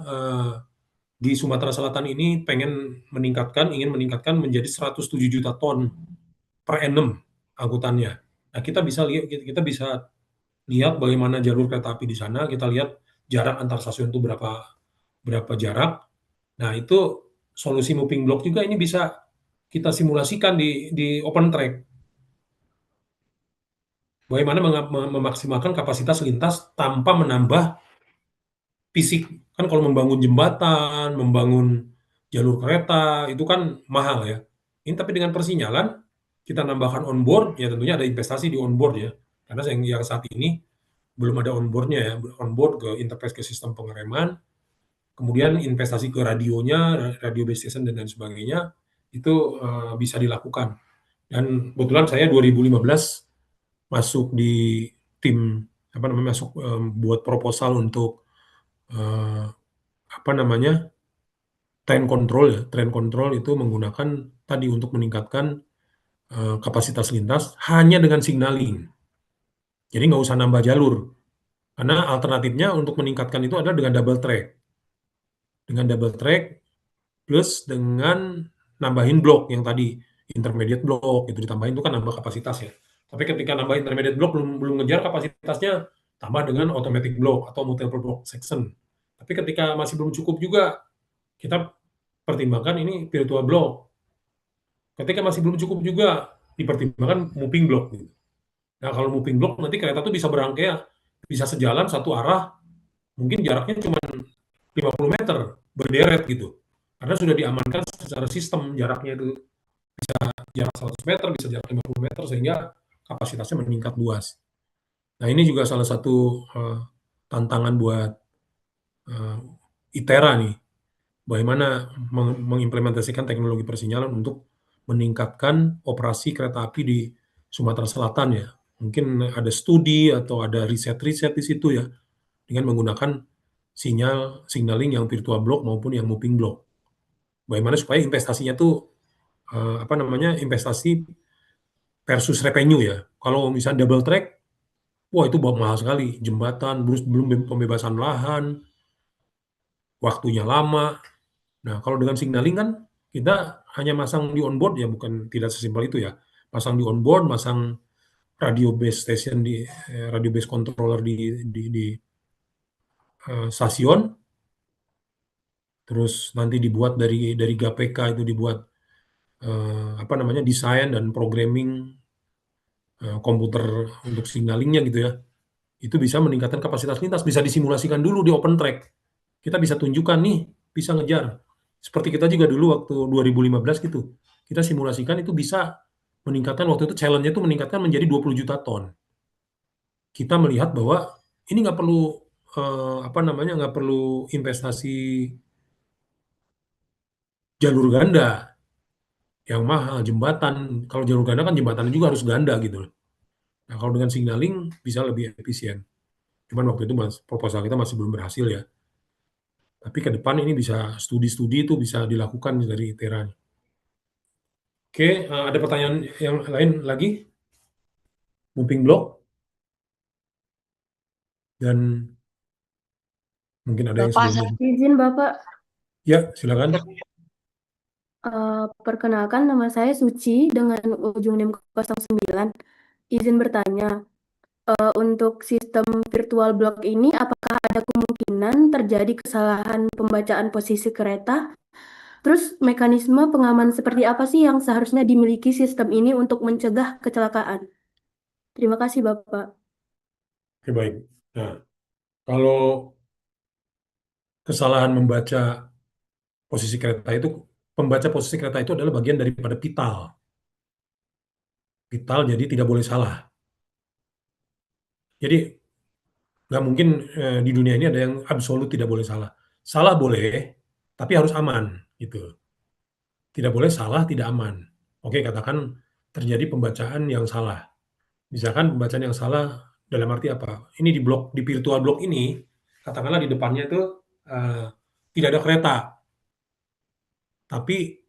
di Sumatera Selatan ini ingin meningkatkan menjadi 107 juta ton per annum angkutannya. Nah, kita bisa lihat bagaimana jalur kereta api di sana, kita lihat jarak antar stasiun itu berapa jarak. Nah, itu solusi moving block juga ini bisa kita simulasikan di OpenTrack. Bagaimana memaksimalkan kapasitas lintas tanpa menambah fisik. Kan kalau membangun jembatan, membangun jalur kereta, itu kan mahal ya. Ini tapi dengan persinyalan, kita nambahkan onboard, ya tentunya ada investasi di onboard ya. Karena yang saat ini belum ada onboardnya ya, onboard ke interface ke sistem pengereman, kemudian investasi ke radionya, radio base station dan lain sebagainya, itu bisa dilakukan. Dan kebetulan saya 2015 masuk di tim apa namanya masuk buat proposal untuk eh, apa namanya train control ya. Train control itu menggunakan tadi untuk meningkatkan kapasitas lintas hanya dengan signaling. Jadi nggak usah nambah jalur. Karena alternatifnya untuk meningkatkan itu adalah dengan double track. Dengan double track plus dengan nambahin blok yang tadi intermediate block itu ditambahin itu kan nambah kapasitas ya. Tapi ketika nambah intermediate block belum belum ngejar kapasitasnya, tambah dengan automatic block atau multiple block section. Tapi ketika masih belum cukup juga, kita pertimbangkan ini virtual block. Ketika masih belum cukup juga, dipertimbangkan moving block. Gitu. Nah, kalau moving block nanti kereta tuh bisa berangkai, bisa sejalan satu arah, mungkin jaraknya cuma 50 meter, berderet gitu. Karena sudah diamankan secara sistem jaraknya itu jarak 100 meter, bisa jarak 50 meter, sehingga kapasitasnya meningkat luas. Nah, ini juga salah satu tantangan buat ITERA nih, bagaimana mengimplementasikan teknologi persinyalan untuk meningkatkan operasi kereta api di Sumatera Selatan ya. Mungkin ada studi atau ada riset-riset di situ ya, dengan menggunakan signaling yang virtual block maupun yang moving block. Bagaimana supaya investasinya tuh apa namanya investasi versus revenue ya. Kalau misalnya double track, wah itu mahal sekali. Jembatan, belum pembebasan lahan, waktunya lama. Nah, kalau dengan signaling kan kita hanya masang di onboard ya, bukan tidak sesimpel itu ya. Pasang di onboard, masang radio base station radio base controller di stasiun, terus nanti dibuat dari GAPK itu dibuat apa namanya desain dan programming komputer untuk signalingnya gitu ya. Itu bisa meningkatkan kapasitas lintas, bisa disimulasikan dulu di open track. Kita bisa tunjukkan nih, bisa ngejar. Seperti kita juga dulu waktu 2015 gitu. Kita simulasikan itu bisa meningkatkan, waktu itu challenge-nya itu meningkatkan menjadi 20 juta ton. Kita melihat bahwa ini nggak perlu apa namanya nggak perlu investasi jalur ganda. yang mahal, jembatan. Kalau jalur ganda kan jembatannya juga harus ganda gitu loh. Nah, kalau dengan signaling bisa lebih efisien. Cuman waktu itu proposal kita masih belum berhasil ya. Tapi ke depan ini bisa studi-studi itu bisa dilakukan dari ITERA. Oke, ada pertanyaan yang lain lagi? Moving block dan mungkin ada yang Bapak, sebelumnya. saya izin Bapak. Ya, silakan. Perkenalkan, nama saya Suci dengan ujung NIM 09. Izin bertanya, untuk sistem virtual block ini apakah ada kemungkinan terjadi kesalahan pembacaan posisi kereta? Terus mekanisme pengaman seperti apa sih yang seharusnya dimiliki sistem ini untuk mencegah kecelakaan? Terima kasih Bapak. Oke, baik. Nah, kalau kesalahan pembaca posisi kereta itu adalah bagian daripada pital. Pital jadi tidak boleh salah. Jadi nggak mungkin di dunia ini ada yang absolut tidak boleh salah. Salah boleh, tapi harus aman gitu. Tidak boleh salah, tidak aman. Oke, katakan terjadi pembacaan yang salah. Misalkan pembacaan yang salah dalam arti apa? Ini di virtual block ini, katakanlah di depannya itu eh, tidak ada kereta, tapi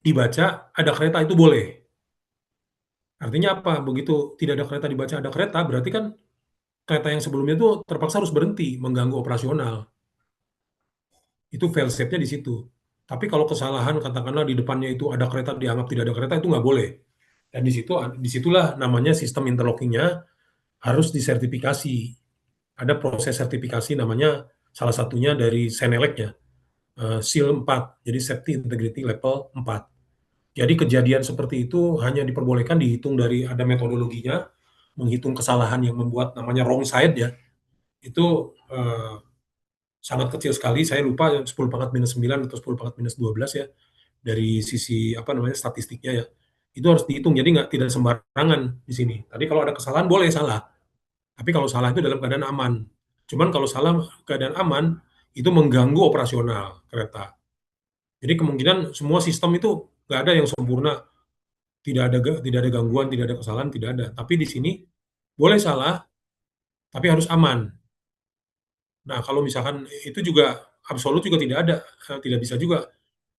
dibaca ada kereta itu boleh. Artinya apa? Begitu tidak ada kereta dibaca ada kereta, berarti kan kereta yang sebelumnya itu terpaksa harus berhenti, mengganggu operasional. Itu fail safe-nya di situ. Tapi kalau kesalahan katakanlah di depannya itu ada kereta dianggap tidak ada kereta itu nggak boleh. Dan disitulah namanya sistem interlocking-nya harus disertifikasi. Ada proses sertifikasi namanya salah satunya dari Senelec-nya, SEAL 4, jadi Safety Integrity Level 4. Jadi kejadian seperti itu hanya diperbolehkan dihitung dari ada metodologinya, menghitung kesalahan yang membuat namanya wrong side ya, itu sangat kecil sekali, saya lupa 10 pangkat minus 9 atau 10 pangkat minus 12 ya, dari sisi apa namanya statistiknya ya. Itu harus dihitung, jadi tidak sembarangan di sini. Tadi kalau ada kesalahan boleh salah, tapi kalau salah itu dalam keadaan aman. Cuman kalau salah keadaan aman, itu mengganggu operasional kereta. Jadi kemungkinan semua sistem itu nggak ada yang sempurna, tidak ada gangguan, tidak ada kesalahan, tidak ada. Tapi di sini boleh salah, tapi harus aman. Nah, kalau misalkan itu juga absolut juga tidak ada, tidak bisa juga.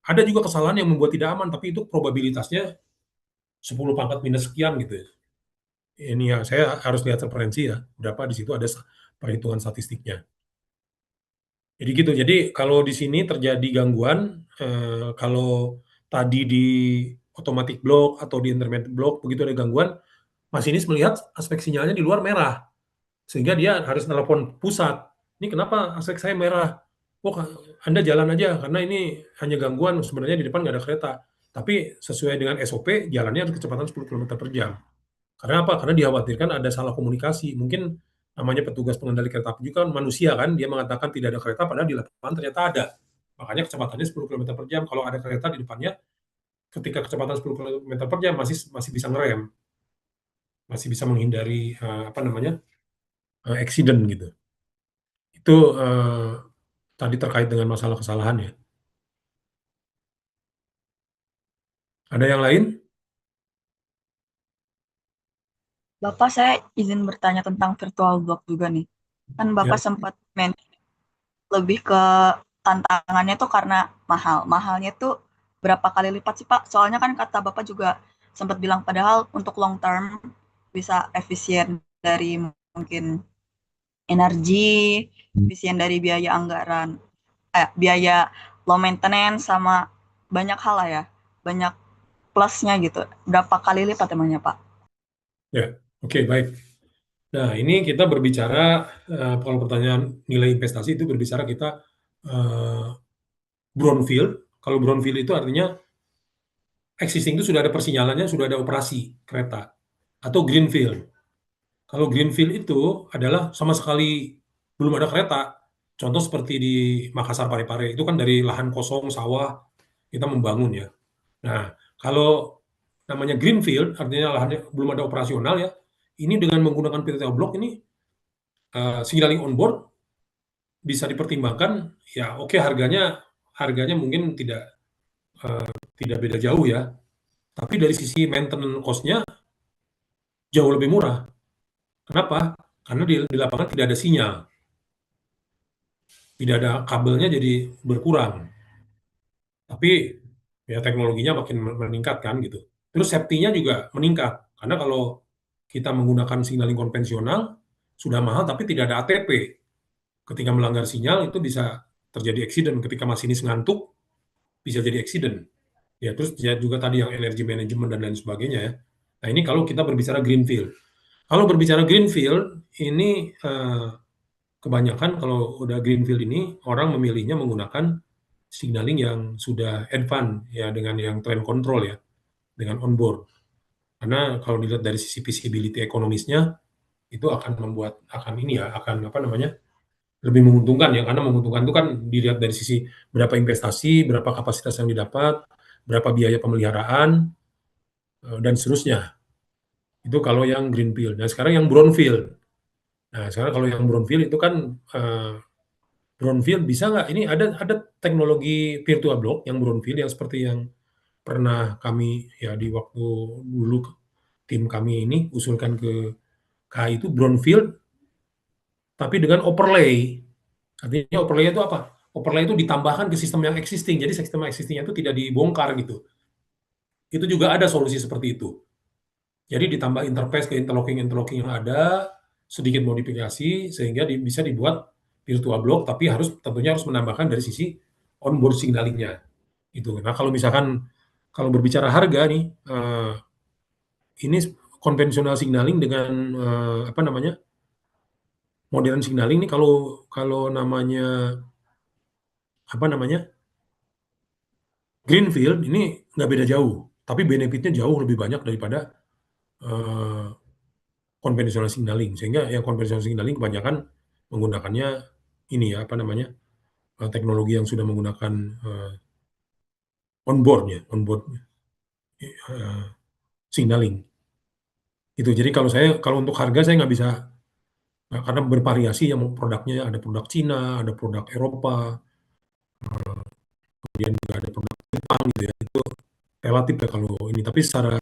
Ada juga kesalahan yang membuat tidak aman, tapi itu probabilitasnya 10 pangkat minus sekian gitu ya. Ini ya, saya harus lihat referensi ya, berapa di situ ada perhitungan statistiknya. Jadi gitu. Jadi kalau di sini terjadi gangguan, kalau tadi di automatic block atau di intermittent block begitu ada gangguan, masinis melihat aspek sinyalnya di luar merah, sehingga dia harus telepon pusat. Ini kenapa aspek saya merah? Oh, Anda jalan aja karena ini hanya gangguan. Sebenarnya di depan nggak ada kereta. Tapi sesuai dengan SOP, jalannya harus kecepatan 10 km per jam. Karena apa? Karena dikhawatirkan ada salah komunikasi. Mungkin namanya petugas pengendali kereta api juga kan manusia kan, dia mengatakan tidak ada kereta padahal di lapangan ternyata ada. Makanya kecepatannya 10 km per jam. Kalau ada kereta di depannya, ketika kecepatan 10 km per jam masih masih bisa ngerem, masih bisa menghindari apa namanya accident gitu. Itu tadi terkait dengan masalah kesalahan ya. Ada yang lain? Bapak, saya izin bertanya tentang virtual block juga nih. Kan Bapak Ya. sempat lebih ke tantangannya tuh karena mahal. Mahalnya tuh berapa kali lipat sih Pak? Soalnya kan kata Bapak juga sempat bilang padahal untuk long term bisa efisien dari mungkin energi, efisien dari biaya anggaran, biaya low maintenance sama banyak hal lah ya. Banyak plusnya gitu. Berapa kali lipat emangnya Pak? Ya, oke, baik. Nah, ini kita berbicara, kalau pertanyaan nilai investasi itu berbicara kita brownfield. Kalau brownfield itu artinya existing itu sudah ada persinyalannya, sudah ada operasi kereta. Atau greenfield. Kalau greenfield itu adalah sama sekali belum ada kereta. Contoh seperti di Makassar Parepare, itu kan dari lahan kosong, sawah, kita membangun ya. Nah, kalau namanya greenfield, artinya lahannya belum ada operasional ya, ini dengan menggunakan PTTL Block ini, signaling on board bisa dipertimbangkan, ya oke harganya mungkin tidak tidak beda jauh ya. Tapi dari sisi maintenance cost-nya jauh lebih murah. Kenapa? Karena di lapangan tidak ada sinyal, tidak ada kabelnya jadi berkurang. Tapi ya teknologinya makin meningkat kan gitu. Terus safety-nya juga meningkat. Karena kalau kita menggunakan signaling konvensional sudah mahal tapi tidak ada ATP. Ketika melanggar sinyal itu bisa terjadi accident. Ketika masinis ngantuk bisa jadi accident. Ya terus ya juga tadi yang energy management dan lain sebagainya ya. Nah ini kalau kita berbicara greenfield. Kalau berbicara greenfield ini kebanyakan kalau udah greenfield ini orang memilihnya menggunakan signaling yang sudah advance ya dengan yang trend control ya, dengan onboard. Karena kalau dilihat dari sisi visibility ekonomisnya itu akan ini ya, akan apa namanya? Lebih menguntungkan ya, karena menguntungkan itu kan dilihat dari sisi berapa investasi, berapa kapasitas yang didapat, berapa biaya pemeliharaan dan seterusnya. Itu kalau yang greenfield. Nah, sekarang yang brownfield. Nah, sekarang kalau yang brownfield itu kan brownfield bisa nggak? Ini ada teknologi virtual block yang brownfield yang seperti yang pernah kami ya di waktu dulu tim kami ini usulkan ke KAI itu brownfield tapi dengan overlay. Artinya overlay itu apa? Overlay itu ditambahkan ke sistem yang existing. Jadi sistem existingnya itu tidak dibongkar gitu. Itu juga ada solusi seperti itu. Jadi ditambah interface ke interlocking yang ada, sedikit modifikasi sehingga bisa dibuat virtual block tapi tentunya harus menambahkan dari sisi onboard signalingnya. Itu. Nah, kalau berbicara harga nih ini konvensional signaling dengan apa namanya? Modern signaling nih kalau namanya apa namanya? Greenfield ini nggak beda jauh, tapi benefitnya jauh lebih banyak daripada konvensional signaling. Sehingga yang konvensional signaling kebanyakan menggunakannya ini ya apa namanya teknologi yang sudah menggunakan onboard signaling. Itu. Jadi kalau untuk harga saya nggak bisa karena bervariasi yang produknya ada produk Cina, ada produk Eropa, kemudian juga ada produk Jepang gitu ya. Itu relatif ya kalau ini. Tapi secara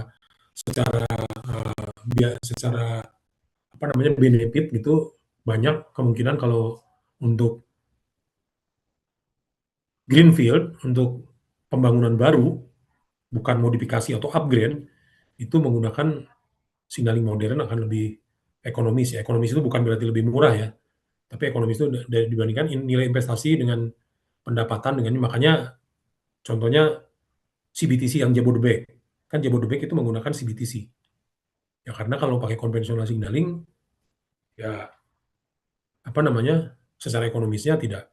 secara apa namanya benefit gitu banyak kemungkinan kalau untuk greenfield untuk pembangunan baru bukan modifikasi atau upgrade itu menggunakan signaling modern akan lebih ekonomis ya. Ekonomis itu bukan berarti lebih murah ya, tapi ekonomis itu dibandingkan nilai investasi dengan pendapatan dengan ini. Makanya contohnya CBTC yang Jabodebek. Kan Jabodebek itu menggunakan CBTC. Ya karena kalau pakai konvensional signaling ya apa namanya secara ekonomisnya tidak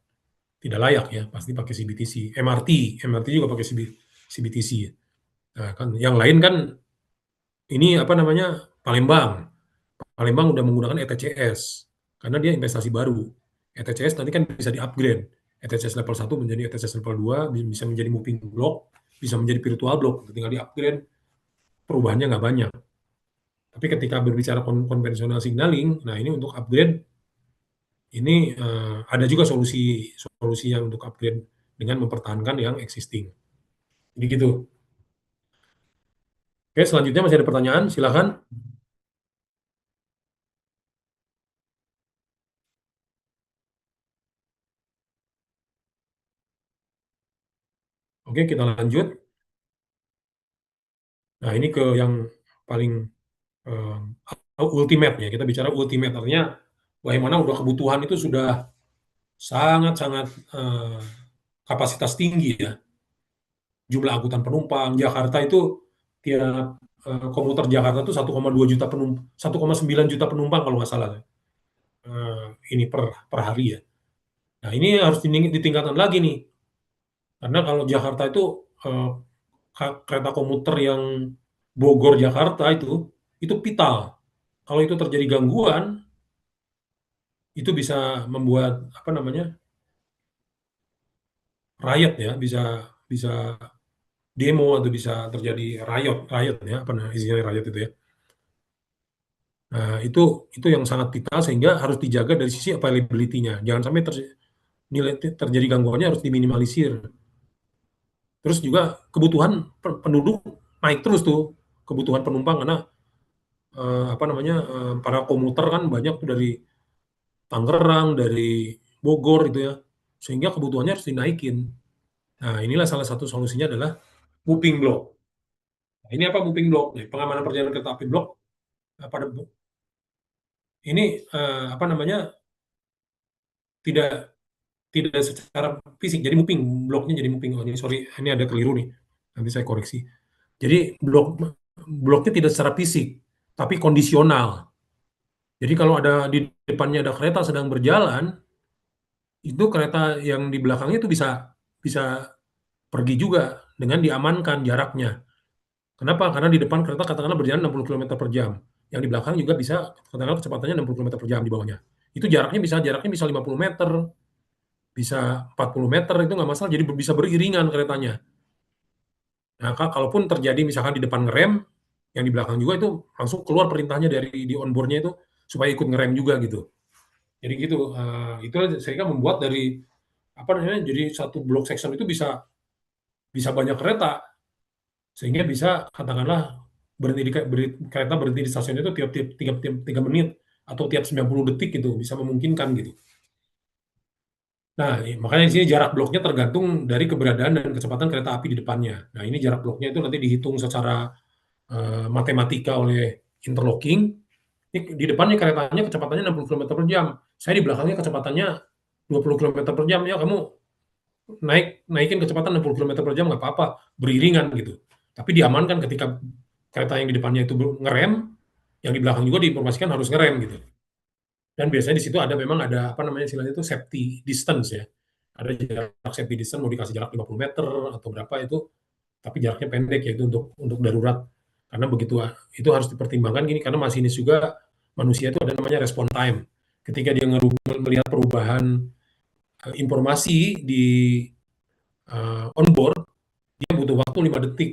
layak ya, pasti pakai CBTC. MRT juga pakai CBTC. Nah, kan yang lain kan ini apa namanya Palembang udah menggunakan ETCS karena dia investasi baru. ETCS nanti kan bisa di-upgrade. ETCS level 1 menjadi ETCS level 2, bisa menjadi moving block, bisa menjadi virtual block, tinggal di-upgrade, perubahannya nggak banyak. Tapi ketika berbicara konvensional signaling, nah ini untuk upgrade, ini ada juga solusi yang untuk upgrade dengan mempertahankan yang existing. Jadi gitu. Oke, selanjutnya masih ada pertanyaan, silakan. Oke, kita lanjut. Nah, ini ke yang paling ultimate ya. Kita bicara ultimate, artinya bagaimana udah kebutuhan itu sudah sangat-sangat kapasitas tinggi ya. Jumlah angkutan penumpang Jakarta itu tiap komuter Jakarta itu 1,2 juta penumpang, 1,9 juta penumpang kalau nggak salah. Ini per hari ya. Nah, ini harus ditingkatkan lagi nih. Karena kalau Jakarta itu kereta komuter yang Bogor Jakarta itu vital. Kalau itu terjadi gangguan, itu bisa membuat apa namanya riot ya, bisa demo atau bisa terjadi riot ya, apa namanya isinya riot itu ya. Nah, itu yang sangat vital sehingga harus dijaga dari sisi availability-nya. Jangan sampai terjadi gangguannya harus diminimalisir. Terus juga kebutuhan penduduk naik terus tuh, kebutuhan penumpang karena para komuter kan banyak tuh dari Tangerang, dari Bogor gitu ya, sehingga kebutuhannya harus dinaikin. Nah, inilah salah satu solusinya adalah moving block. Nah, ini apa moving block? Nih, pengamanan perjalanan kereta api blok pada ini tidak tidak secara fisik, jadi moving bloknya jadi moving. Oh, ini sorry, ini ada keliru nih. Nanti saya koreksi. Jadi bloknya tidak secara fisik, tapi kondisional. Jadi kalau di depannya ada kereta sedang berjalan, itu kereta yang di belakangnya itu bisa bisa pergi juga dengan diamankan jaraknya. Kenapa? Karena di depan kereta katakanlah berjalan 60 km per jam. Yang di belakang juga bisa katakanlah kecepatannya 60 km per jam di bawahnya. Itu jaraknya bisa 50 meter, bisa 40 meter, itu nggak masalah, jadi bisa beriringan keretanya. Nah, kalaupun terjadi misalkan di depan ngerem, yang di belakang juga itu langsung keluar perintahnya dari di onboard-nya itu supaya ikut ngerem juga gitu. Jadi gitu, itulah sehingga membuat dari jadi satu block section itu bisa banyak kereta, sehingga bisa katakanlah kereta berhenti di stasiun itu tiap 3 menit atau tiap 90 detik gitu, bisa memungkinkan gitu. Nah, makanya di sini jarak bloknya tergantung dari keberadaan dan kecepatan kereta api di depannya. Nah, ini jarak bloknya itu nanti dihitung secara matematika oleh interlocking. Ini di depannya keretanya kecepatannya 60 km per jam. Saya di belakangnya kecepatannya 20 km per jam. Ya, kamu naikin kecepatan 60 km per jam nggak apa-apa, beriringan gitu. Tapi diamankan ketika kereta yang di depannya itu ngerem, yang di belakang juga diinformasikan harus ngerem gitu. Dan biasanya di situ memang ada istilahnya itu safety distance ya. Ada jarak safety distance, mau dikasih jarak 50 meter atau berapa itu, tapi jaraknya pendek ya, itu untuk darurat. Karena begitu itu harus dipertimbangkan gini, karena masinis juga manusia itu ada namanya response time. Ketika dia melihat perubahan informasi di onboard, dia butuh waktu 5 detik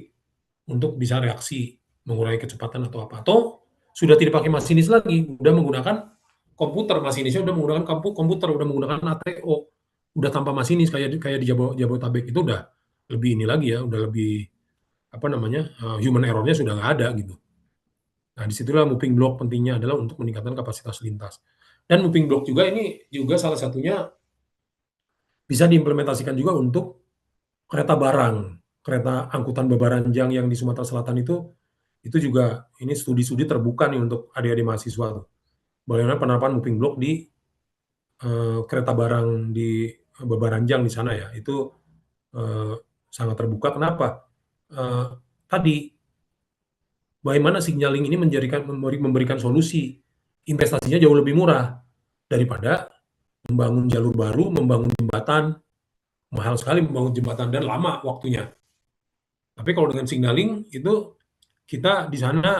untuk bisa reaksi, mengurangi kecepatan atau apa. Atau sudah tidak pakai masinis lagi, udah menggunakan komputer, masinisnya udah menggunakan komputer, udah menggunakan ATO, udah tanpa masinis kayak di Jabodetabek, itu udah lebih ini lagi ya, udah lebih human error-nya sudah nggak ada gitu. Nah, disitulah moving block pentingnya adalah untuk meningkatkan kapasitas lintas. Dan moving block juga ini juga salah satunya bisa diimplementasikan juga untuk kereta barang, kereta angkutan bebaranjang yang di Sumatera Selatan itu juga ini studi-studi terbuka nih untuk adik-adik mahasiswa tuh. Bagaimana penerapan moving block di kereta barang di bebaranjang di sana ya, itu sangat terbuka. Kenapa? Tadi bagaimana signaling ini memberikan solusi, investasinya jauh lebih murah daripada membangun jalur baru, membangun jembatan, mahal sekali membangun jembatan dan lama waktunya. Tapi kalau dengan signaling itu kita di sana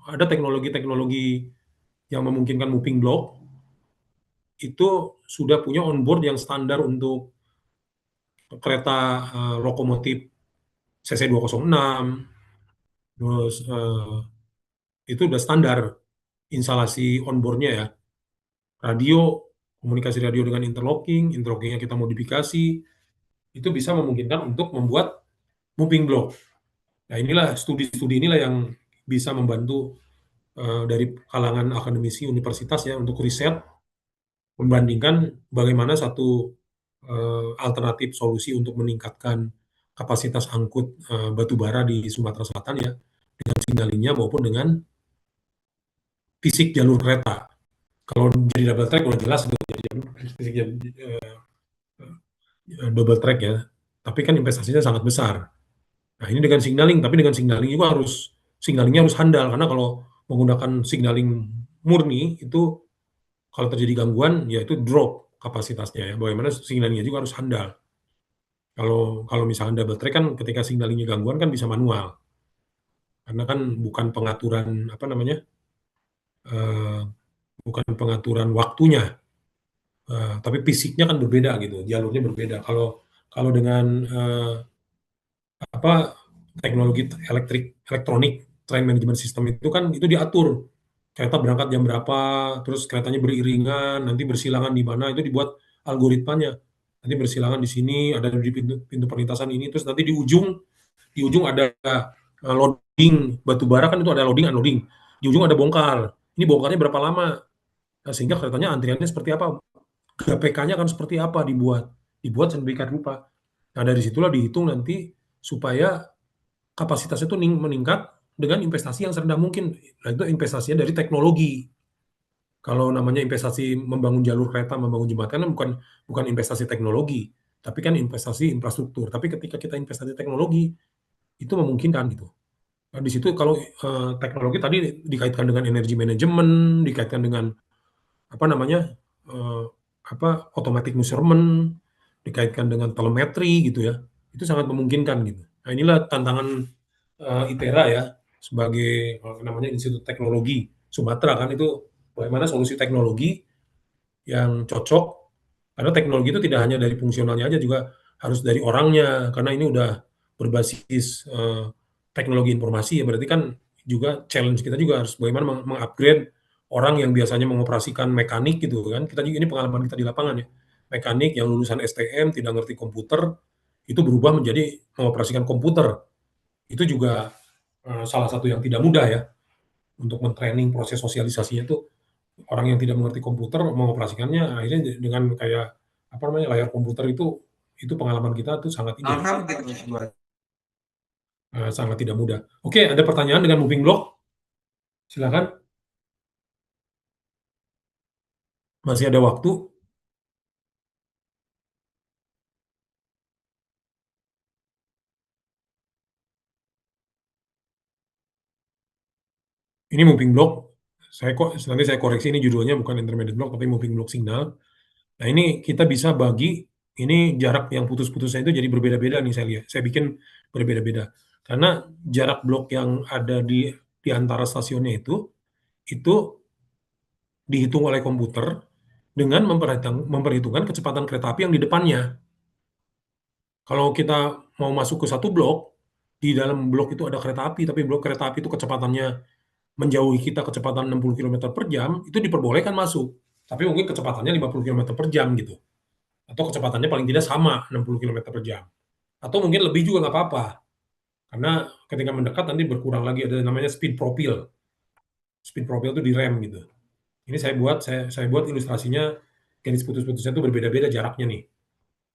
ada teknologi-teknologi yang memungkinkan moving block, itu sudah punya onboard yang standar untuk kereta lokomotif CC 206, terus itu udah standar instalasi onboard-nya ya. Radio, komunikasi radio dengan interlockingnya kita modifikasi, itu bisa memungkinkan untuk membuat moving block. Nah, inilah studi-studi inilah yang bisa membantu dari kalangan akademisi universitas ya untuk riset, membandingkan bagaimana satu alternatif solusi untuk meningkatkan kapasitas angkut batu bara di Sumatera Selatan ya, dengan signalingnya maupun dengan fisik jalur kereta. Kalau jadi double track udah jelas itu jadi fisik double track ya, tapi kan investasinya sangat besar. Nah, ini dengan signaling, tapi dengan signaling juga signalingnya harus handal, karena kalau menggunakan signaling murni itu kalau terjadi gangguan ya itu drop kapasitasnya ya. Bagaimana signalingnya juga harus handal. Kalau misalkan double track kan ketika signalingnya gangguan kan bisa manual. Karena kan bukan pengaturan bukan pengaturan waktunya. Tapi fisiknya kan berbeda gitu, jalurnya berbeda. Kalau dengan teknologi elektronik train management system itu kan itu diatur. Kereta berangkat jam berapa, terus keretanya beriringan, nanti bersilangan di mana, itu dibuat algoritmanya. nanti bersilangan di sini, ada di pintu perlintasan ini, terus nanti di ujung ada loading batu bara, kan itu ada loading unloading. Di ujung ada bongkar. Ini bongkarnya berapa lama? Nah, sehingga kelihatannya antriannya seperti apa, GPK-nya kan seperti apa dibuat sedemikian rupa. Nah, dari situlah dihitung nanti supaya kapasitas itu meningkat dengan investasi yang serendah mungkin. Nah, itu investasinya dari teknologi. Kalau namanya investasi membangun jalur kereta, membangun jembatan, bukan investasi teknologi, tapi kan investasi infrastruktur. Tapi ketika kita investasi teknologi, itu memungkinkan gitu. Nah, di situ kalau teknologi tadi dikaitkan dengan energi manajemen, dikaitkan dengan apa namanya automatic measurement, dikaitkan dengan telemetri gitu ya, itu sangat memungkinkan gitu. Nah, inilah tantangan ITERA ya, sebagai namanya Institut Teknologi Sumatera kan, itu bagaimana solusi teknologi yang cocok, karena teknologi itu tidak hanya dari fungsionalnya aja, juga harus dari orangnya, karena ini udah berbasis teknologi informasi ya, berarti kan juga challenge kita juga harus bagaimana mengupgrade orang yang biasanya mengoperasikan mekanik gitu kan. Kita juga, ini pengalaman kita di lapangan ya, mekanik yang lulusan STM tidak ngerti komputer, itu berubah menjadi mengoperasikan komputer. Itu juga salah satu yang tidak mudah ya, untuk men-training proses sosialisasinya itu. Orang yang tidak mengerti komputer mengoperasikannya akhirnya dengan kayak apa namanya, layar komputer itu pengalaman kita tuh sangat ini sangat tidak mudah. Oke, ada pertanyaan dengan moving block? Silakan. Masih ada waktu. Ini moving block. Nanti saya koreksi, ini judulnya bukan intermediate block tapi moving block signal. Nah, ini kita bisa bagi, ini jarak yang putus-putusnya itu jadi berbeda-beda nih saya lihat. Saya bikin berbeda-beda. Karena jarak blok yang ada di antara stasiunnya itu dihitung oleh komputer dengan memperhitungkan kecepatan kereta api yang di depannya. Kalau kita mau masuk ke satu blok, di dalam blok itu ada kereta api, tapi blok kereta api itu kecepatannya menjauhi kita kecepatan 60 km per jam, itu diperbolehkan masuk. Tapi mungkin kecepatannya 50 km per jam gitu. Atau kecepatannya paling tidak sama, 60 km per jam. Atau mungkin lebih juga nggak apa-apa. Karena ketika mendekat nanti berkurang lagi, ada namanya speed profile. Speed profile itu direm gitu. Ini saya buat ilustrasinya, garis putus-putusnya itu berbeda-beda jaraknya nih.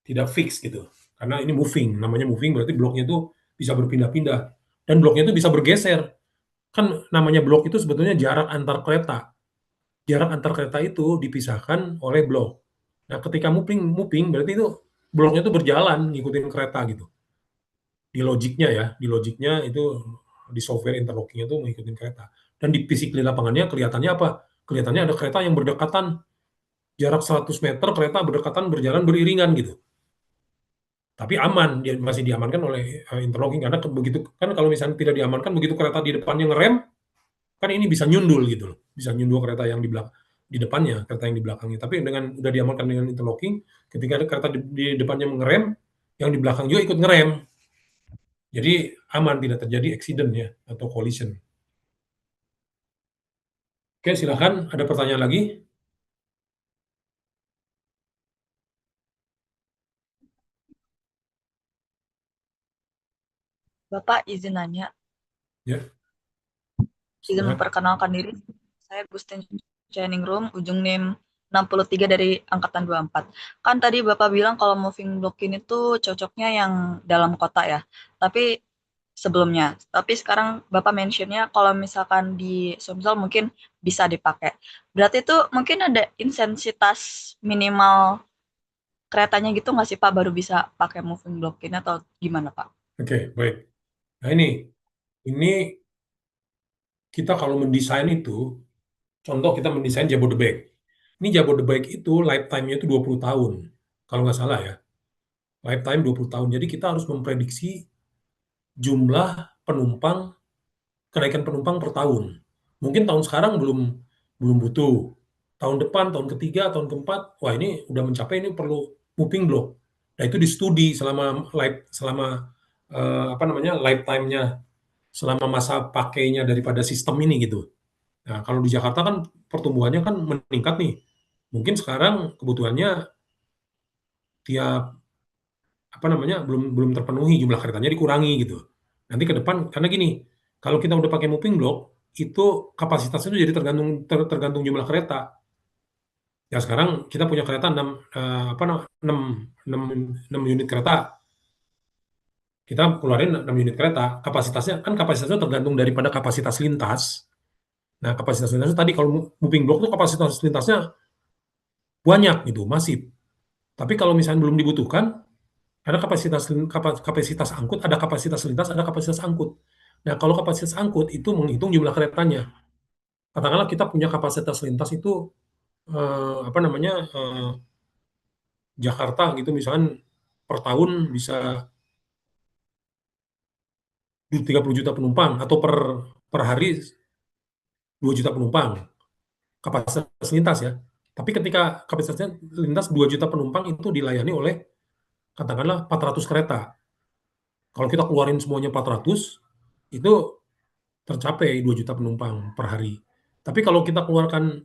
Tidak fix gitu. Karena ini moving, namanya moving berarti bloknya itu bisa berpindah-pindah. Dan bloknya itu bisa bergeser. Kan namanya blok itu sebetulnya jarak antar kereta. Jarak antar kereta itu dipisahkan oleh blok. Nah, ketika moving berarti itu bloknya itu berjalan ngikutin kereta gitu. Di logiknya itu di software interlocking itu mengikuti kereta. Dan di fisik di lapangannya kelihatannya apa? Kelihatannya ada kereta yang berdekatan, jarak 100 meter kereta berdekatan berjalan beriringan gitu. Tapi aman, dia masih diamankan oleh interlocking, karena begitu kan, kalau misalnya tidak diamankan, begitu kereta di depannya ngerem, kan ini bisa nyundul gitu loh. Bisa nyundul kereta yang di belakang, di depannya, kereta yang di belakangnya. Tapi dengan udah diamankan dengan interlocking, ketika ada kereta di depannya mengerem, yang di belakang juga ikut ngerem. Jadi aman, tidak terjadi accident ya, atau collision. Oke, silakan. Ada pertanyaan lagi? Bapak izin nanya. Ya. Izin memperkenalkan diri. Saya Gustin Chaining Room, ujung NIM 63 dari angkatan 24. Kan tadi Bapak bilang kalau moving block ini tuh cocoknya yang dalam kota ya. Tapi sebelumnya. Tapi sekarang Bapak mentionnya kalau misalkan di Sumsel mungkin bisa dipakai. Berarti itu mungkin ada intensitas minimal keretanya gitu nggak sih Pak, baru bisa pakai moving block ini atau gimana Pak? Oke, baik. Nah, ini kita kalau mendesain itu, contoh kita mendesain Jabodebek. Ini Jabodebek itu lifetime-nya itu 20 tahun. Kalau nggak salah ya. Lifetime 20 tahun. Jadi kita harus memprediksi jumlah penumpang, kenaikan penumpang per tahun. Mungkin tahun sekarang belum butuh. Tahun depan, tahun ketiga, tahun keempat, wah ini udah mencapai, ini perlu moving block. Nah, itu di-studi selama lifetime-nya, selama masa pakainya daripada sistem ini gitu. Nah, kalau di Jakarta kan pertumbuhannya kan meningkat nih. Mungkin sekarang kebutuhannya tiap apa namanya belum terpenuhi, jumlah keretanya dikurangi gitu. Nanti ke depan karena gini, kalau kita udah pakai moving block itu kapasitasnya itu jadi tergantung jumlah kereta. Ya sekarang kita punya kereta 6 apa 6 6 6 unit kereta. Kita keluarin 6 unit kereta, kapasitasnya tergantung daripada kapasitas lintas. Nah, kapasitas lintasnya tadi kalau moving block tuh kapasitas lintasnya banyak gitu, masif. Tapi kalau misalnya belum dibutuhkan, karena kapasitas angkut, ada kapasitas lintas, ada kapasitas angkut. Nah, kalau kapasitas angkut itu menghitung jumlah keretanya. Katakanlah kita punya kapasitas lintas itu apa namanya Jakarta gitu, misalkan per tahun bisa 30 juta penumpang atau per hari 2 juta penumpang kapasitas lintas ya. Tapi ketika kapasitasnya lintas 2 juta penumpang itu dilayani oleh katakanlah 400 kereta. Kalau kita keluarin semuanya 400 itu tercapai 2 juta penumpang per hari. Tapi kalau kita keluarkan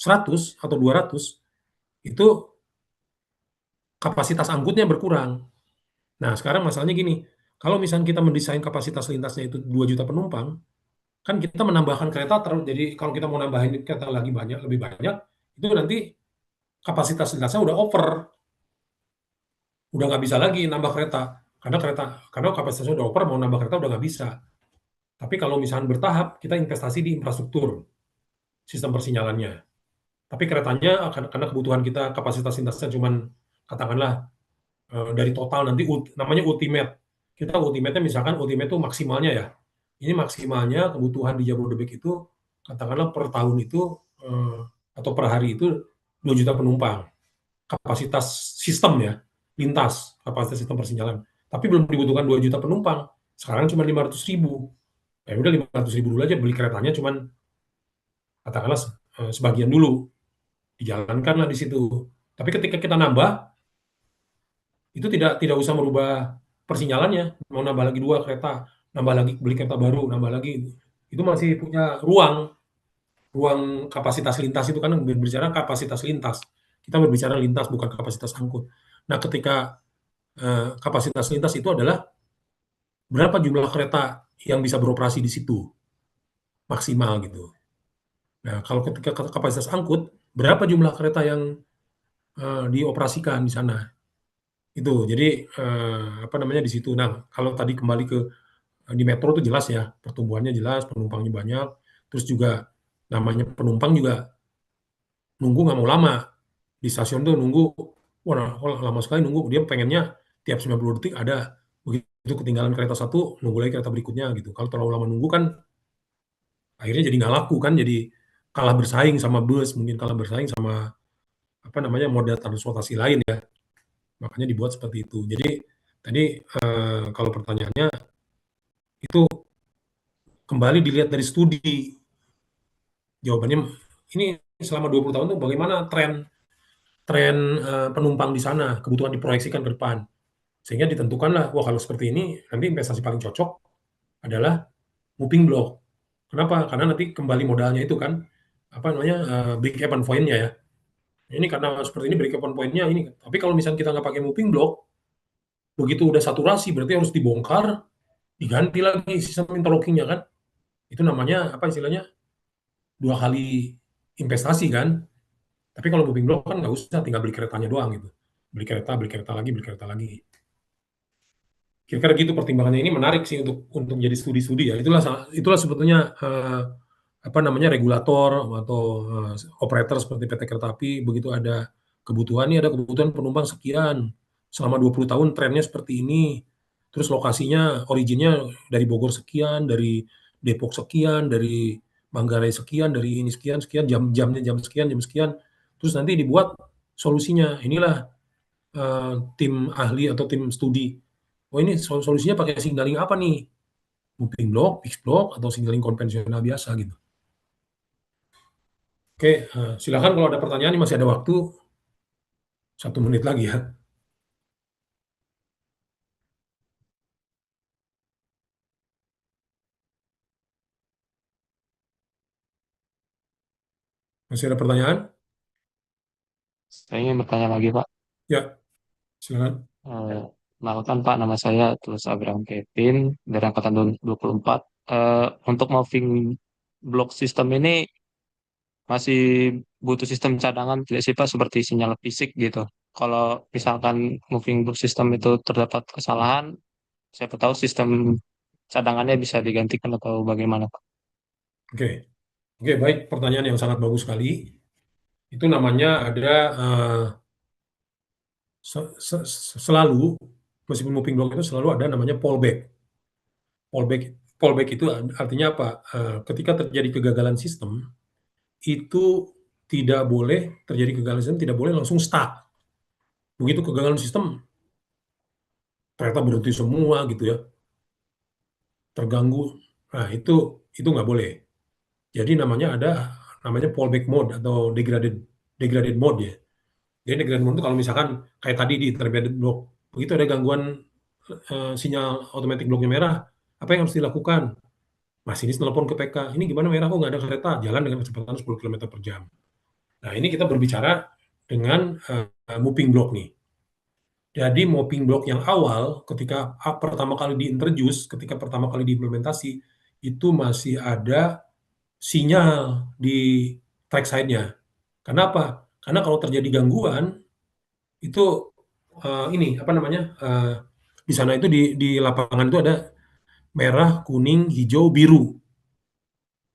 100 atau 200 itu kapasitas angkutnya berkurang. Nah, sekarang masalahnya gini, kalau misalnya kita mendesain kapasitas lintasnya itu 2 juta penumpang, kan kita menambahkan kereta terus, jadi kalau kita mau nambahin kereta lagi banyak, lebih banyak, itu nanti kapasitas lintasnya udah over, udah nggak bisa lagi nambah kereta, karena kapasitasnya udah over, mau nambah kereta udah nggak bisa. Tapi kalau misalnya bertahap, kita investasi di infrastruktur, sistem persinyalannya. Tapi keretanya karena kebutuhan kita kapasitas lintasnya cuman katakanlah dari total nanti namanya ultimate. Kita ultimate-nya misalkan ultimate itu maksimalnya ya. Ini maksimalnya kebutuhan di Jabodebek itu katakanlah per tahun itu atau per hari itu 2 juta penumpang. Kapasitas sistem ya, lintas, kapasitas sistem persinyalan. Tapi belum dibutuhkan 2 juta penumpang. Sekarang cuma 500 ribu. Ya udah 500 ribu dulu aja beli keretanya cuman katakanlah sebagian dulu. Dijalankanlah di situ. Tapi ketika kita nambah, itu tidak usah merubah persinyalannya. Mau nambah lagi 2 kereta, nambah lagi beli kereta baru, nambah lagi. Itu masih punya ruang kapasitas lintas itu kan berbicara kapasitas lintas. Kita berbicara lintas bukan kapasitas angkut. Nah, ketika kapasitas lintas itu adalah berapa jumlah kereta yang bisa beroperasi di situ maksimal gitu. Nah, kalau ketika kapasitas angkut, berapa jumlah kereta yang dioperasikan di sana? Itu. Jadi apa namanya di situ. Nah, kalau tadi kembali ke di metro itu jelas ya, pertumbuhannya jelas, penumpangnya banyak, terus juga namanya penumpang juga nunggu nggak mau lama. Di stasiun tuh nunggu, wah lama sekali nunggu, dia pengennya tiap 90 detik ada. Begitu ketinggalan kereta satu, nunggu lagi kereta berikutnya gitu. Kalau terlalu lama nunggu kan akhirnya jadi nggak laku kan, jadi kalah bersaing sama bus, mungkin kalah bersaing sama apa namanya moda transportasi lain ya. Makanya dibuat seperti itu. Jadi tadi kalau pertanyaannya itu kembali dilihat dari studi. Jawabannya ini selama 20 tahun tuh bagaimana tren tren penumpang di sana, kebutuhan diproyeksikan ke depan. Sehingga ditentukanlah, wah kalau seperti ini nanti investasi paling cocok adalah moving block. Kenapa? Karena nanti kembali modalnya itu kan apa namanya break even point-nya ya. Ini karena seperti ini break even point-nya ini. Tapi kalau misalnya kita nggak pakai moving block, begitu udah saturasi berarti harus dibongkar, diganti lagi sistem interlocking-nya kan. Itu namanya apa istilahnya? 2 kali investasi kan. Tapi kalau moving block kan nggak usah, tinggal beli keretanya doang gitu. Beli kereta lagi, beli kereta lagi. Kira-kira gitu pertimbangannya. Ini menarik sih untuk jadi studi-studi ya. Itulah sebetulnya apa namanya regulator atau operator seperti PT Kereta Api begitu ada kebutuhan, ini ada kebutuhan penumpang sekian. Selama 20 tahun trennya seperti ini. Terus lokasinya originnya dari Bogor sekian, dari Depok sekian, dari Manggarai sekian, dari ini sekian sekian, jam-jamnya jam sekian, jam sekian. Terus nanti dibuat solusinya. Inilah tim ahli atau tim studi. Oh ini solusinya pakai signaling apa nih? Moving block, fixed block, atau signaling konvensional biasa gitu. Oke, silakan kalau ada pertanyaan, ini masih ada waktu 1 menit lagi ya. Masih ada pertanyaan? Saya ingin bertanya lagi, Pak. Ya, silakan. Kenalkan Pak, nama saya Tulus Abraham Kevin dari Angkatan 24. Untuk moving block system ini masih butuh sistem cadangan tidak sih Pak, seperti sinyal fisik gitu. Kalau misalkan moving block system itu terdapat kesalahan, siapa tahu sistem cadangannya bisa digantikan atau bagaimana Pak? Oke, oke, baik, pertanyaan yang sangat bagus sekali. Itu namanya ada selalu meskipun moving block itu selalu ada namanya fallback. Fallback itu artinya apa? Ketika terjadi kegagalan sistem, itu tidak boleh terjadi kegagalan sistem, tidak boleh langsung stuck. Begitu kegagalan sistem, ternyata berhenti semua gitu ya, terganggu. Nah, itu nggak boleh. Jadi namanya fallback mode atau degraded mode ya. Jadi degraded mode itu kalau misalkan kayak tadi di intermediate block, begitu ada gangguan sinyal automatic blocknya merah, apa yang harus dilakukan? Masinis telepon ke PK, ini gimana merah kok nggak ada kereta, jalan dengan kecepatan 10 km per jam. Nah, ini kita berbicara dengan moving block nih. Jadi moving block yang awal ketika pertama kali diintroduce, ketika pertama kali diimplementasi, itu masih ada sinyal di track side-nya. Kenapa? Karena kalau terjadi gangguan itu ini apa namanya? Di sana itu di lapangan itu ada merah, kuning, hijau, biru.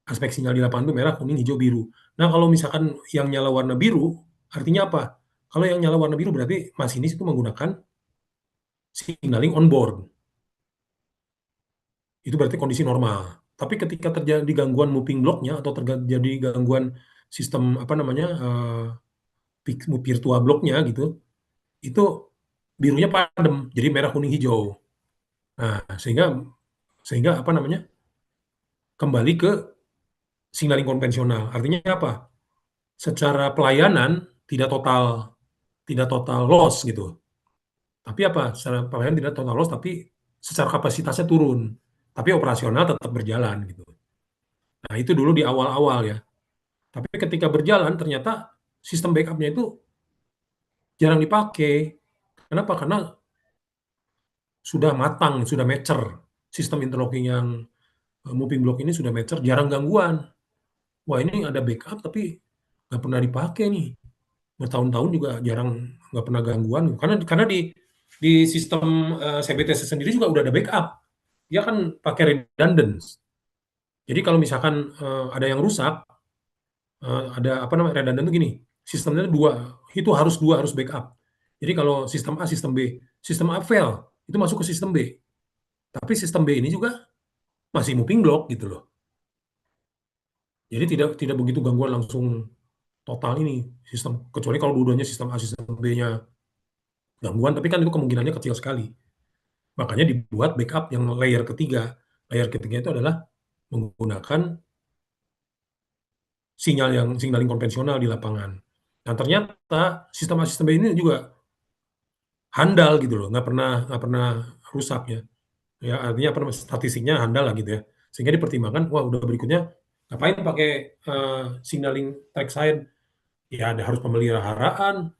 Aspek sinyal di lapangan itu merah, kuning, hijau, biru. Nah, kalau misalkan yang nyala warna biru, artinya apa? Kalau yang nyala warna biru berarti masinis itu menggunakan signaling on board. Itu berarti kondisi normal. Tapi ketika terjadi gangguan moving blocknya atau terjadi gangguan sistem apa namanya virtual blocknya gitu, itu birunya padam, jadi merah, kuning, hijau. Nah, sehingga apa namanya kembali ke signaling konvensional. Artinya apa? Secara pelayanan tidak total loss gitu. Tapi apa? Secara pelayanan tidak total loss, tapi secara kapasitasnya turun. Tapi operasional tetap berjalan gitu. Nah, itu dulu di awal-awal ya. Tapi ketika berjalan ternyata sistem backupnya itu jarang dipakai. Kenapa? Karena sudah matang, sudah mature. Sistem interlocking yang moving block ini sudah mature, jarang gangguan. Wah, ini ada backup tapi nggak pernah dipakai nih. Bertahun-tahun juga jarang, nggak pernah gangguan. Karena di sistem CBTC sendiri juga udah ada backup. Dia kan pakai redundant. Jadi kalau misalkan ada yang rusak, ada apa namanya redundant itu gini, sistemnya dua harus backup. Jadi kalau sistem A, sistem A fail, itu masuk ke sistem B. Tapi sistem B ini juga masih moving block gitu loh. Jadi tidak begitu gangguan langsung total ini sistem, kecuali kalau dua-duanya sistem A, sistem B-nya gangguan, tapi kan itu kemungkinannya kecil sekali. Makanya dibuat backup yang layer ketiga. Layer ketiga itu adalah menggunakan signaling konvensional di lapangan. Nah, ternyata sistem A, sistem B ini juga handal gitu loh, nggak pernah rusak ya. Ya artinya apa namanya, statistiknya handal lah gitu ya. Sehingga dipertimbangkan, wah udah berikutnya ngapain pakai signaling trackside? Ya ada harus pemeliharaan,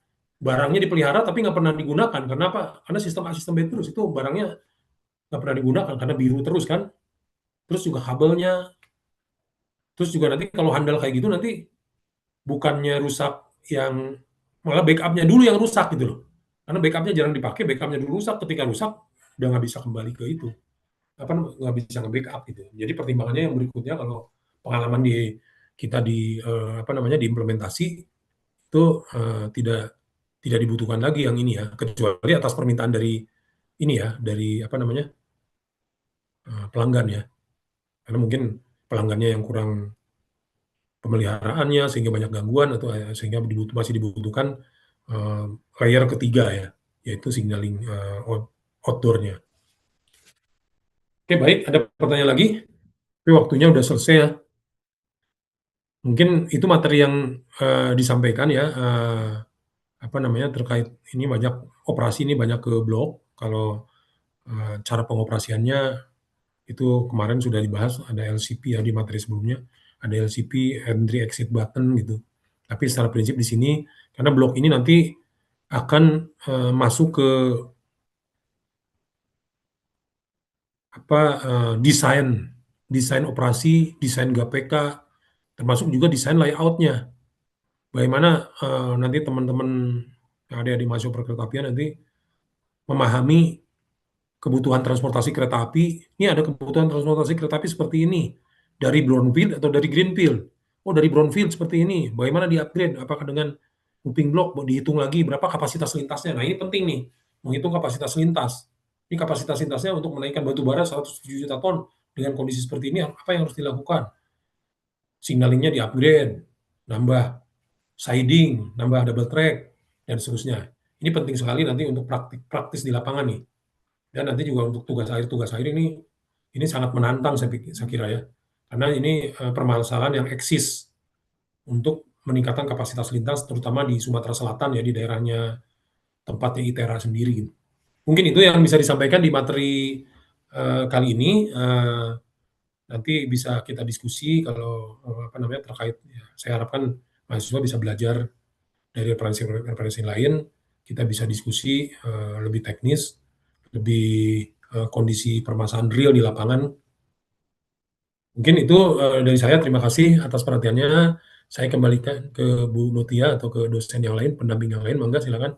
barangnya dipelihara tapi nggak pernah digunakan. Kenapa? Karena sistem A, sistem B terus itu barangnya nggak pernah digunakan karena biru terus kan. Terus juga kabelnya, terus juga nanti kalau handal kayak gitu nanti bukannya rusak yang malah backupnya dulu yang rusak gitu loh. Karena backupnya jarang dipakai, backupnya dulu rusak, ketika rusak udah nggak bisa kembali ke itu. Apa nggak bisa nge-backup gitu. Jadi pertimbangannya yang berikutnya kalau pengalaman kita di apa namanya diimplementasi itu tidak dibutuhkan lagi yang ini ya, kecuali atas permintaan dari ini ya, dari apa namanya pelanggan ya. Karena mungkin pelanggannya yang kurang pemeliharaannya sehingga banyak gangguan atau sehingga masih dibutuhkan layer ketiga ya, yaitu signaling outdoor-nya. Oke, baik, ada pertanyaan lagi? Tapi waktunya udah selesai ya. Mungkin itu materi yang disampaikan ya, apa namanya terkait ini banyak operasi ini banyak ke blok. Kalau cara pengoperasiannya itu kemarin sudah dibahas, ada LCP ya di materi sebelumnya, ada LCP entry exit button gitu. Tapi secara prinsip di sini karena blok ini nanti akan masuk ke desain operasi, desain GPK, termasuk juga desain layoutnya. Bagaimana nanti teman-teman yang ada di mahasiswa perkeretaapian nanti memahami kebutuhan transportasi kereta api. Ini ada kebutuhan transportasi kereta api seperti ini dari brownfield atau dari greenfield. Oh, dari brownfield seperti ini. Bagaimana di-upgrade? Apakah dengan moving block dihitung lagi berapa kapasitas lintasnya? Nah, ini penting nih, menghitung kapasitas lintas. Ini kapasitas lintasnya untuk menaikkan batu bara 107 juta ton dengan kondisi seperti ini, apa yang harus dilakukan? Signalingnya di-upgrade, nambah siding, nambah double track, dan seterusnya. Ini penting sekali nanti untuk praktis di lapangan nih. Dan nanti juga untuk tugas akhir ini sangat menantang saya kira ya. Karena ini permasalahan yang eksis untuk meningkatkan kapasitas lintas terutama di Sumatera Selatan ya, di daerahnya tempatnya ITERA sendiri gitu. Mungkin itu yang bisa disampaikan di materi kali ini. Nanti bisa kita diskusi kalau terkait ya, saya harapkan mahasiswa bisa belajar dari referensi lain, kita bisa diskusi lebih teknis, lebih kondisi permasalahan real di lapangan. Mungkin itu dari saya. Terima kasih atas perhatiannya. Saya kembalikan ke Bu Mutia atau ke dosen yang lain, pendamping yang lain. Mangga silakan.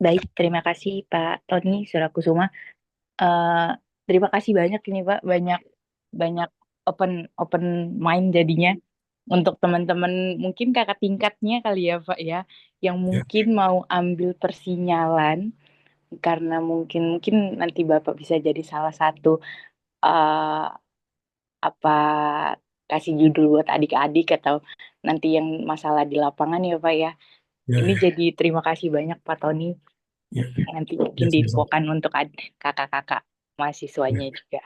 Baik, terima kasih Pak Tony Surakusuma. Terima kasih banyak ini Pak, banyak open mind jadinya untuk teman-teman mungkin kakak tingkatnya kali ya Pak ya, yang mungkin mau ambil persinyalan karena mungkin nanti Bapak bisa jadi salah satu apa kasih judul buat adik-adik atau nanti yang masalah di lapangan ya Pak ya. Ini jadi terima kasih banyak Pak Tony. Nanti mungkin diinfokan untuk kakak-kakak mahasiswanya juga.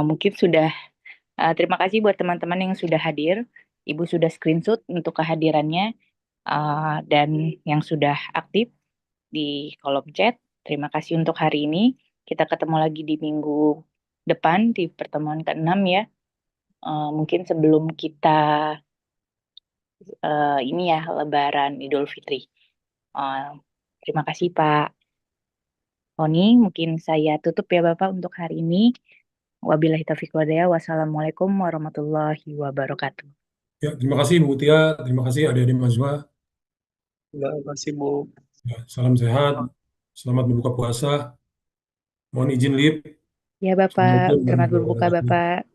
Mungkin sudah terima kasih buat teman-teman yang sudah hadir. Ibu sudah screenshot untuk kehadirannya dan yang sudah aktif di kolom chat. Terima kasih untuk hari ini. Kita ketemu lagi di minggu depan di pertemuan ke-6 ya. Mungkin sebelum kita ini ya Lebaran Idul Fitri. Terima kasih Pak Tony. Mungkin saya tutup ya Bapak untuk hari ini. Wabillahi taufiq walhidayah. Wassalamualaikum warahmatullahi wabarakatuh. Ya, terima kasih Bu Mutia, terima kasih adik-adik mahasiswa. Terima kasih Bu. Ya, salam sehat, selamat berbuka puasa. Mohon izin lip. Ya Bapak, selamat berbuka Bapak.